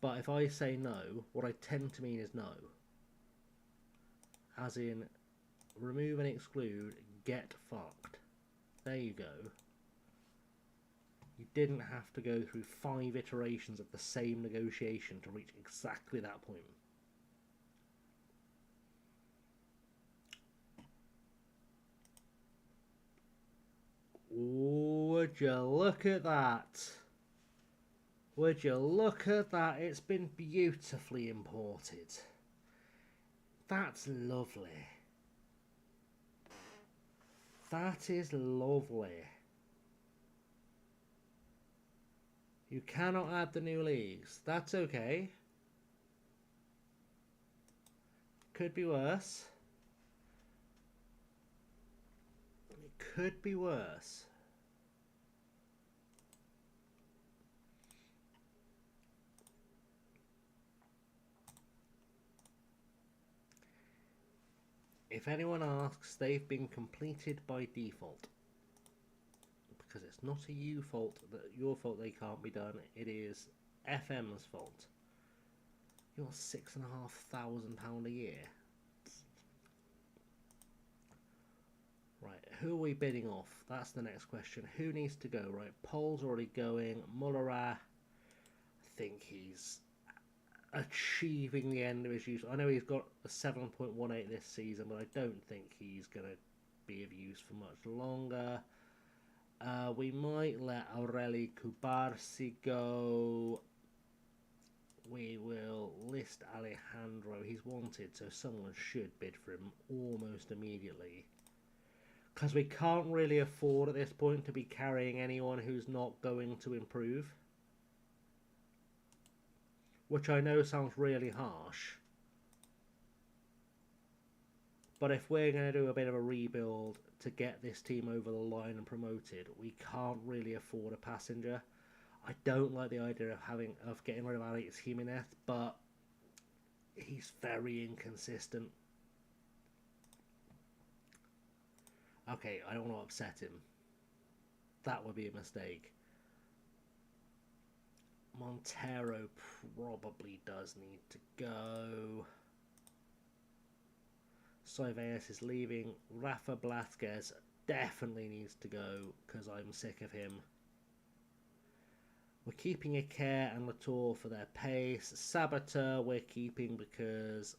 But if I say no, what I tend to mean is no. As in, remove and exclude, get fucked. There you go. You didn't have to go through 5 iterations of the same negotiation to reach exactly that point. Would you look at that? Would you look at that? It's been beautifully imported. That's lovely. That is lovely. You cannot add the new leagues. That's okay. Could be worse. It could be worse. If anyone asks, they've been completed by default. Because it's not a you fault, that your fault they can't be done. It is FM's fault. You're £6,500 a year. Right, who are we bidding off? That's the next question. Who needs to go? Right, Paul's already going. Mullera, I think he's achieving the end of his use. I know he's got a 7.18 this season, but I don't think he's going to be of use for much longer. We might let Aureli Kubarsi go. We will list Alejandro. He's wanted, so someone should bid for him almost immediately. Because we can't really afford at this point to be carrying anyone who's not going to improve. Which I know sounds really harsh. But if we're going to do a bit of a rebuild to get this team over the line and promoted, we can't really afford a passenger. I don't like the idea of getting rid of Alex Jimenez, but he's very inconsistent. Okay, I don't want to upset him. That would be a mistake. Montero probably does need to go. Soiveas is leaving. Rafa Blasquez definitely needs to go because I'm sick of him. We're keeping Ike and Latour for their pace. Sabater we're keeping because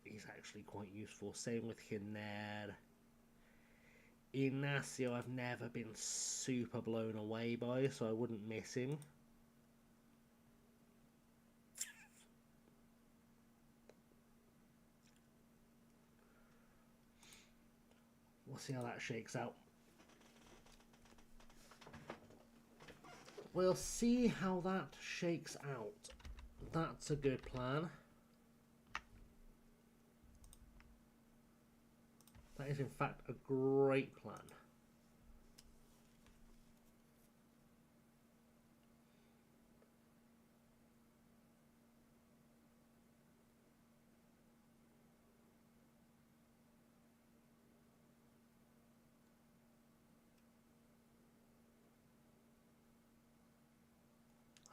he's actually quite useful. Same with Hiner. Ignacio I've never been super blown away by, so I wouldn't miss him. We'll see how that shakes out. We'll see how that shakes out. That's a good plan. That is in fact a great plan.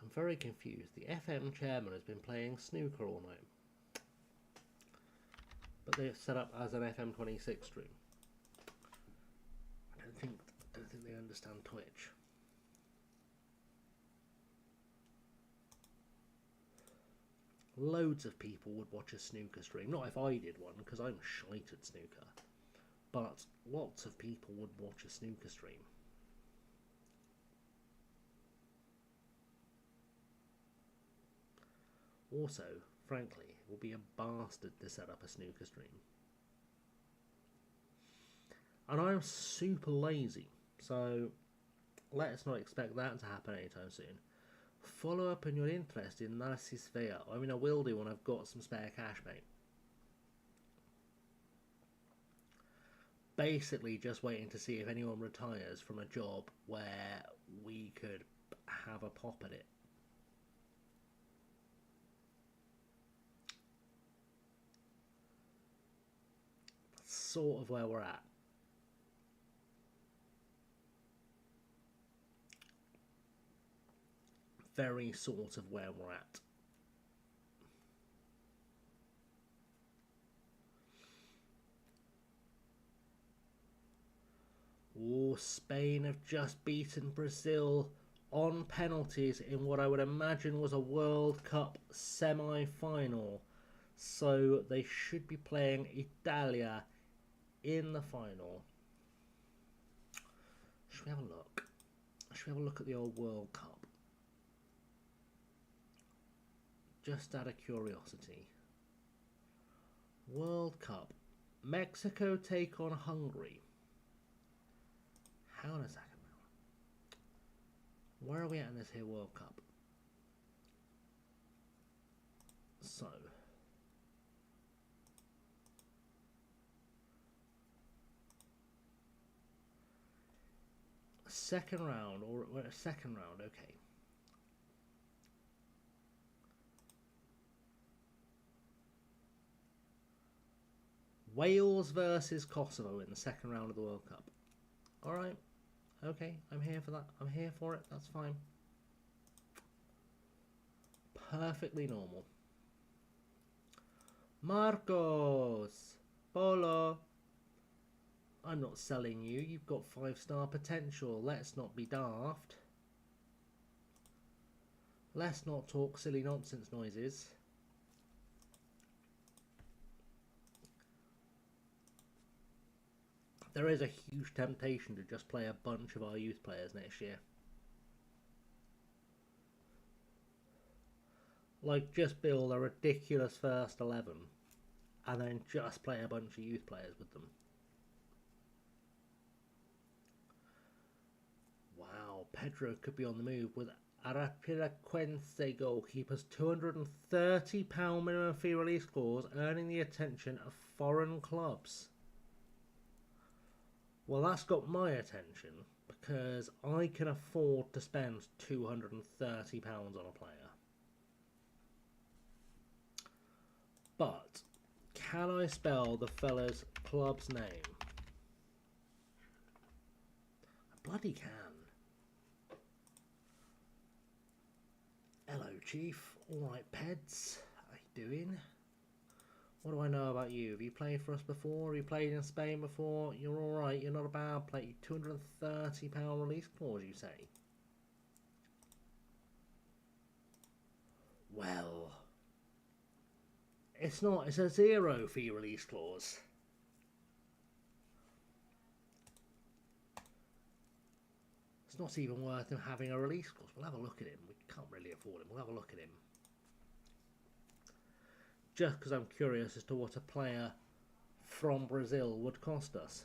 I'm very confused. The FM chairman has been playing snooker all night. But they're set up as an FM26 stream. I don't think they understand Twitch. Loads of people would watch a snooker stream. Not if I did one, because I'm shite at snooker. But lots of people would watch a snooker stream. Also, frankly, it will be a bastard to set up a snooker stream. And I'm super lazy, so let's not expect that to happen anytime soon. Follow up on your interest in Narcissphere. I mean, I will do when I've got some spare cash, mate. Basically, just waiting to see if anyone retires from a job where we could have a pop at it. That's sort of where we're at. Very sort of where we're at. Oh, Spain have just beaten Brazil on penalties in what I would imagine was a World Cup semi-final. So they should be playing Italia in the final. Should we have a look? Should we have a look at the old World Cup? Just out of curiosity. World Cup. Mexico take on Hungary. How does that come out? Where are we at in this here World Cup? So. Second round, or second round, okay. Wales versus Kosovo in the second round of the World Cup. Alright, okay, I'm here for that. I'm here for it, that's fine. Perfectly normal. Marcos! Polo! I'm not selling you, you've got 5-star potential. Let's not be daft. Let's not talk silly nonsense noises. There is a huge temptation to just play a bunch of our youth players next year. Like, just build a ridiculous first 11 and then just play a bunch of youth players with them. Wow, Pedro could be on the move with Arapiaquense goalkeepers. £230 minimum fee release clause, earning the attention of foreign clubs. Well, that's got my attention because I can afford to spend £230 on a player. But can I spell the fella's club's name? I bloody can. Hello, Chief. Alright, Peds. How you doing? What do I know about you? Have you played for us before? Have you played in Spain before? You're alright, you're not a bad player. £230 release clause, you say? Well, it's not. It's a 0 fee release clause. It's not even worth him having a release clause. We'll have a look at him. We can't really afford him. We'll have a look at him. Just because I'm curious as to what a player from Brazil would cost us.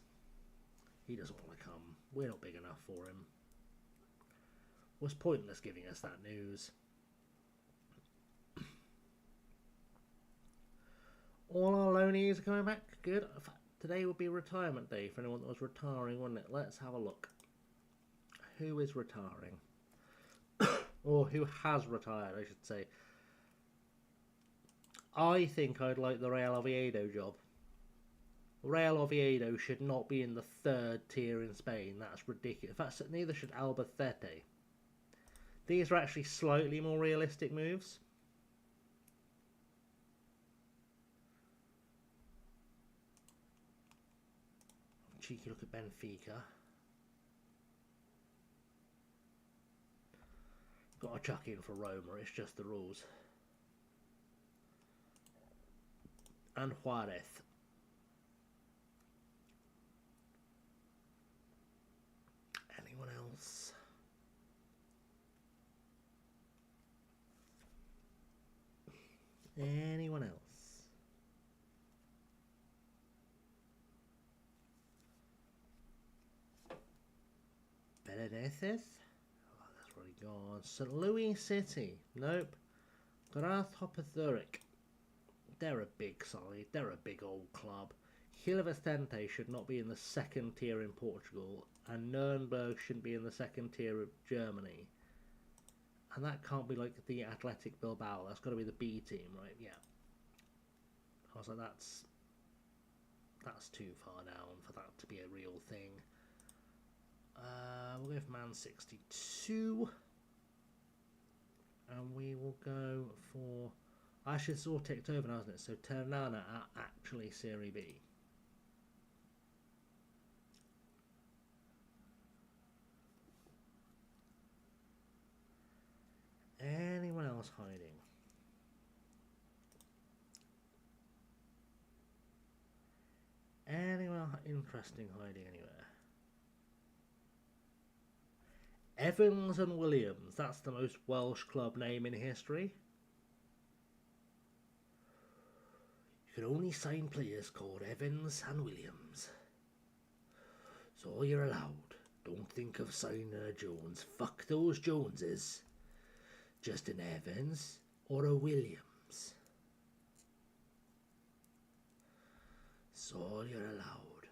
He doesn't want to come. We're not big enough for him. It was pointless giving us that news. All our loanees are coming back. Good. In fact, today would be retirement day for anyone that was retiring, wouldn't it? Let's have a look. Who is retiring? Or who has retired, I should say. I think I'd like the Real Oviedo job. Real Oviedo should not be in the 3rd tier in Spain. That's ridiculous. In fact, neither should Albacete. These are actually slightly more realistic moves. Cheeky look at Benfica. Got to chuck in for Roma. It's just the rules. And Juarez. Anyone else? Anyone else? Belenenses? Oh, that's already gone. St. Louis City. Nope. Grasshopper-Zurich. They're a big side. They're a big old club. Gil Vicente should not be in the 2nd tier in Portugal, and Nuremberg shouldn't be in the 2nd tier of Germany. And that can't be like the Athletic Bilbao. That's got to be the B team, right? Yeah. I was like, that's too far down for that to be a real thing. We'll go for Man 62. And we will go for... Actually, it's all ticked over now, isn't it? So Ternana are actually Serie B. Anyone else hiding? Anyone interesting hiding anywhere? Evans and Williams. That's the most Welsh club name in history. You can only sign players called Evans and Williams. So you're allowed. Don't think of signing a Jones. Fuck those Joneses. Just an Evans or a Williams. So you're allowed.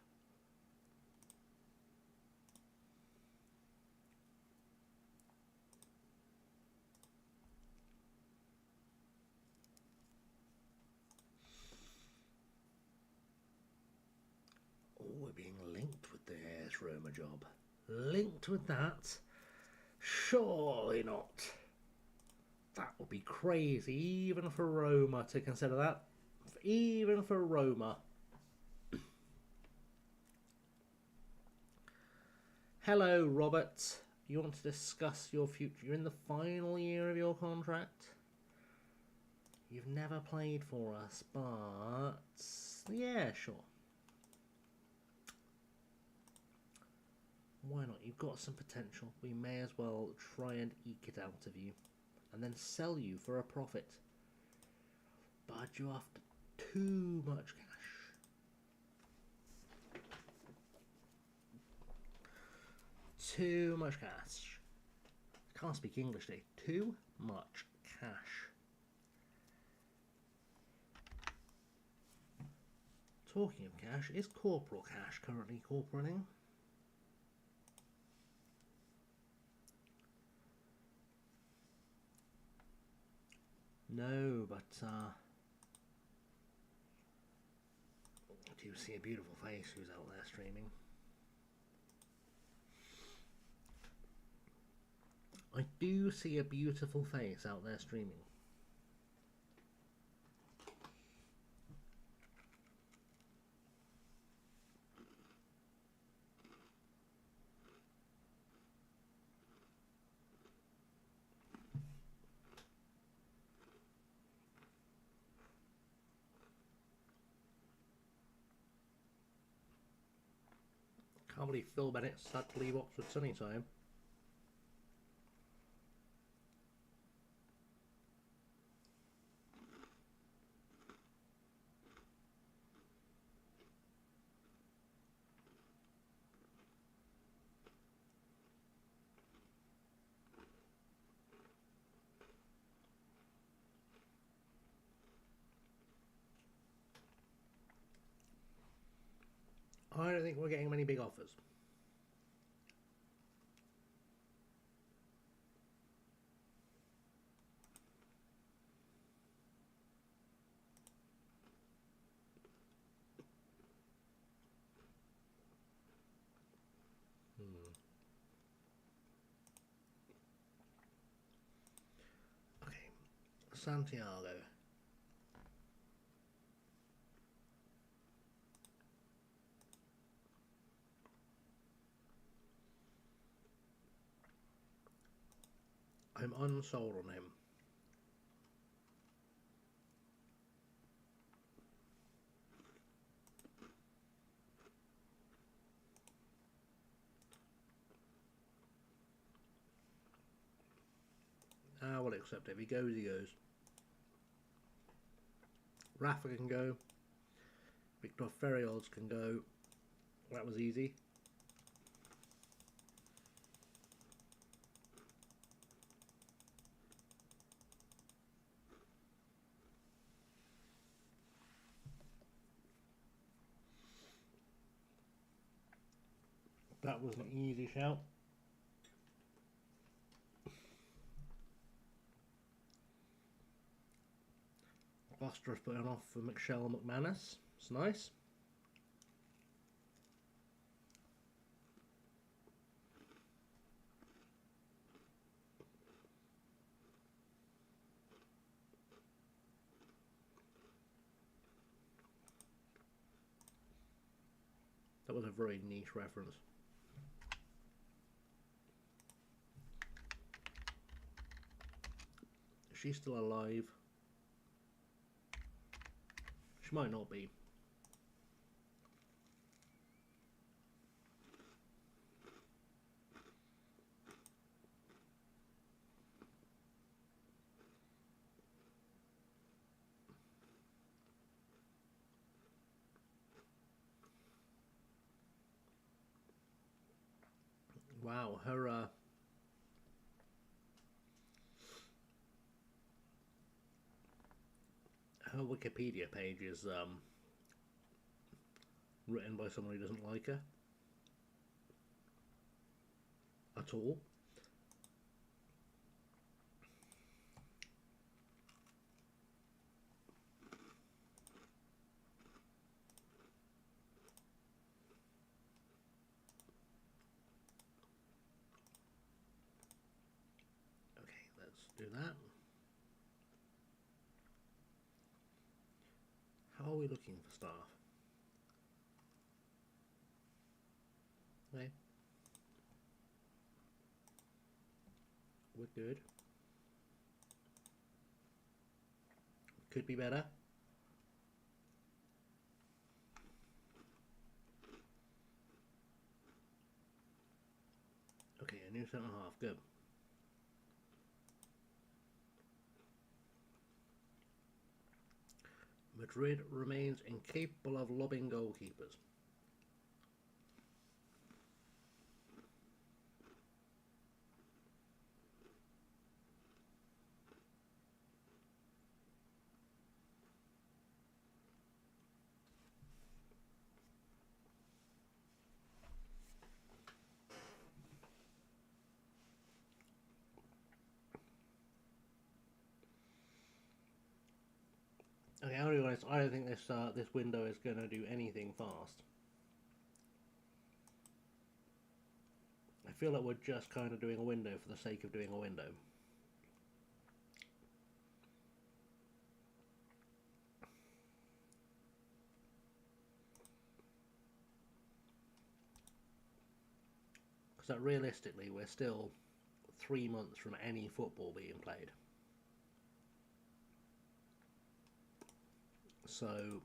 Oh, we're being linked with the AS Roma job. Linked with that? Surely not. That would be crazy, even for Roma to consider that. Even for Roma. Hello, Robert. You want to discuss your future? You're in the final year of your contract. You've never played for us, but... yeah, sure. Why not? You've got some potential. We may as well try and eke it out of you. And then sell you for a profit. But you're after too much cash. Too much cash. Can't speak English today. Too much cash. Talking of cash, is Corporal Cash currently corporaling? No, but I do see a beautiful face who's out there streaming. I do see a beautiful face out there streaming. Can't believe Phil Bennett sad to leave Oxford Sunny time. I don't think we're getting many big offers. Okay, Santiago. I'm unsold on him. I will accept it. If he goes, he goes. Rafa can go. Victor Ferriols can go. That was easy. That was an easy shout. Gloucester's putting off for Michelle McManus. It's nice. That was a very niche reference. Is she still alive? She might not be. Wow, her Wikipedia page is written by someone who doesn't like her at all. Okay, let's do that. How are we looking for staff? Okay. We're good. Could be better. Okay, a new centre half. Good. Madrid remains incapable of lobbing goalkeepers. Okay, I'll be honest, I don't think this window is going to do anything fast. I feel like we're just kind of doing a window for the sake of doing a window. Because realistically, we're still 3 months from any football being played. So,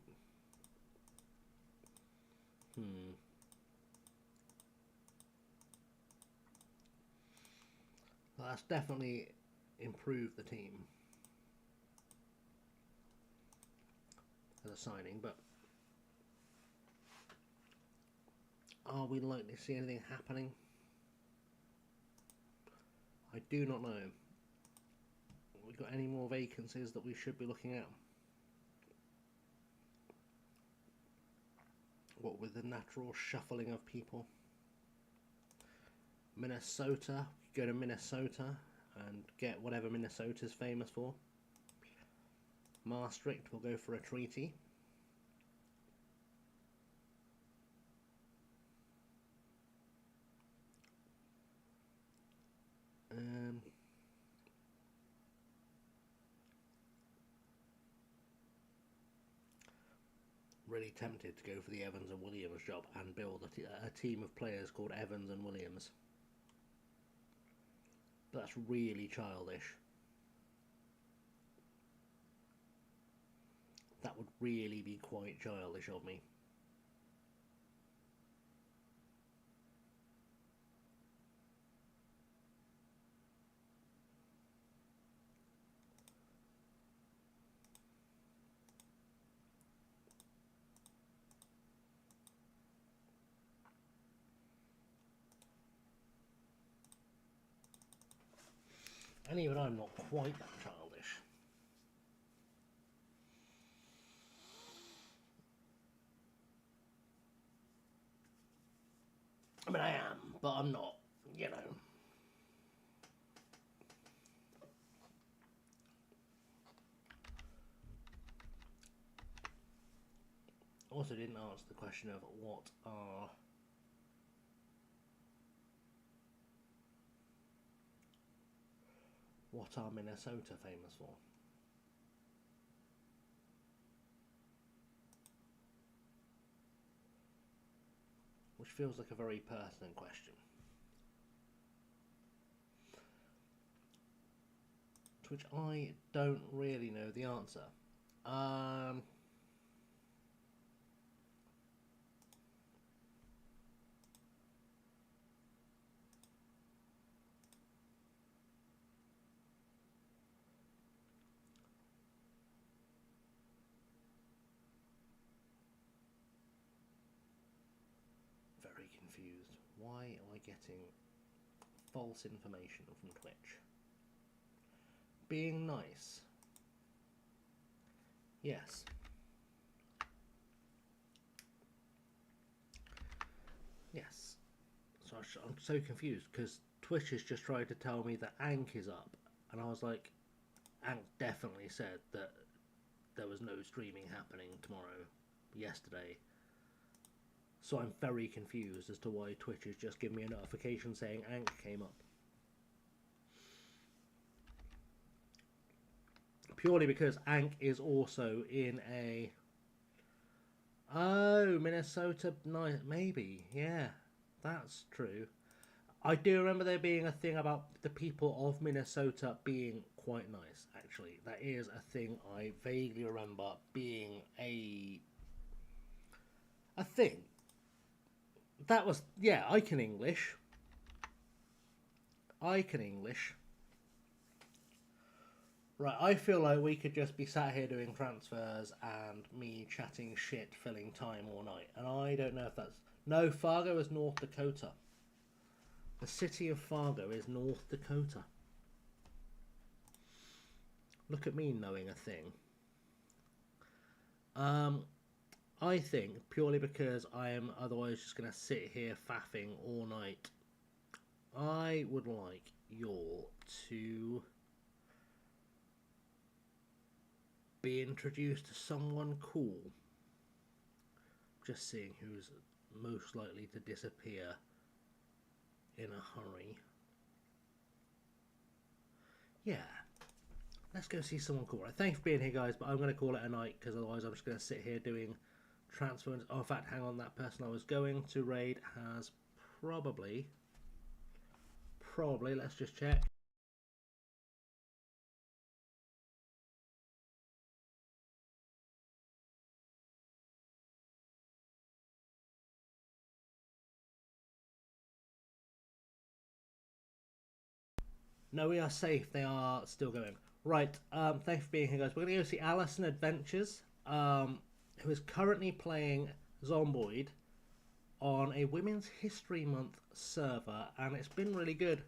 But that's definitely improved the team as a signing. But are we likely to see anything happening? I do not know. Have we got any more vacancies that we should be looking at? What with the natural shuffling of people? Minnesota, go to Minnesota and get whatever Minnesota's famous for. Maastricht will go for a treaty. Really tempted to go for the Evans and Williams job and build a team of players called Evans and Williams. But that's really childish. That would really be quite childish of me. And even I'm not quite that childish. I mean, I am, but I'm not, you know. Also didn't answer the question of what are Minnesota famous for? Which feels like a very pertinent question. To which I don't really know the answer. Very confused. Why am I getting false information from Twitch? Being nice. Yes. Yes. So I'm so confused because Twitch has just tried to tell me that Ank is up, and I was like, Ank definitely said that there was no streaming happening tomorrow, yesterday. So I'm very confused as to why Twitch has just given me a notification saying Ank came up. Purely because Ank is also in a... Oh, Minnesota, nice, maybe, yeah, that's true. I do remember there being a thing about the people of Minnesota being quite nice, actually. That is a thing I vaguely remember being a thing. That was, yeah, I can English. Right, I feel like we could just be sat here doing transfers and me chatting shit, filling time all night. And I don't know if that's... No, Fargo is North Dakota. The city of Fargo is North Dakota. Look at me knowing a thing. I think, purely because I am otherwise just going to sit here faffing all night, I would like you all to be introduced to someone cool. Just seeing who's most likely to disappear in a hurry. Yeah. Let's go see someone cool. Right, thanks for being here, guys, but I'm going to call it a night because otherwise I'm just going to sit here doing transfers. Oh, in fact, hang on, that person I was going to raid has probably, let's just check. No, we are safe. They are still going. Right. Thank you for being here, guys. We're going to go see Alison Adventures, who is currently playing Zomboid on a Women's History Month server, and it's been really good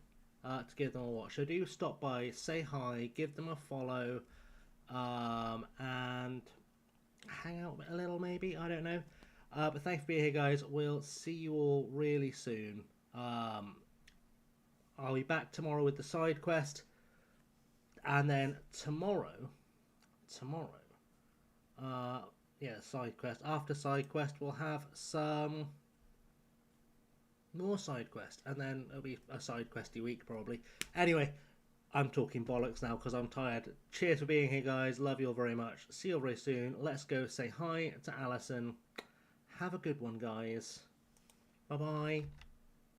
to give them a watch. So do stop by, say hi, give them a follow, and hang out a little maybe. I don't know. But thanks for being here, guys. We'll see you all really soon. I'll be back tomorrow with the side quest, and then tomorrow, yeah, side quest. After side quest, we'll have some more side quest, and then it'll be a side questy week probably. Anyway, I'm talking bollocks now because I'm tired. Cheers for being here, guys. Love you all very much. See you all very soon. Let's go say hi to Alison. Have a good one, guys. Bye bye.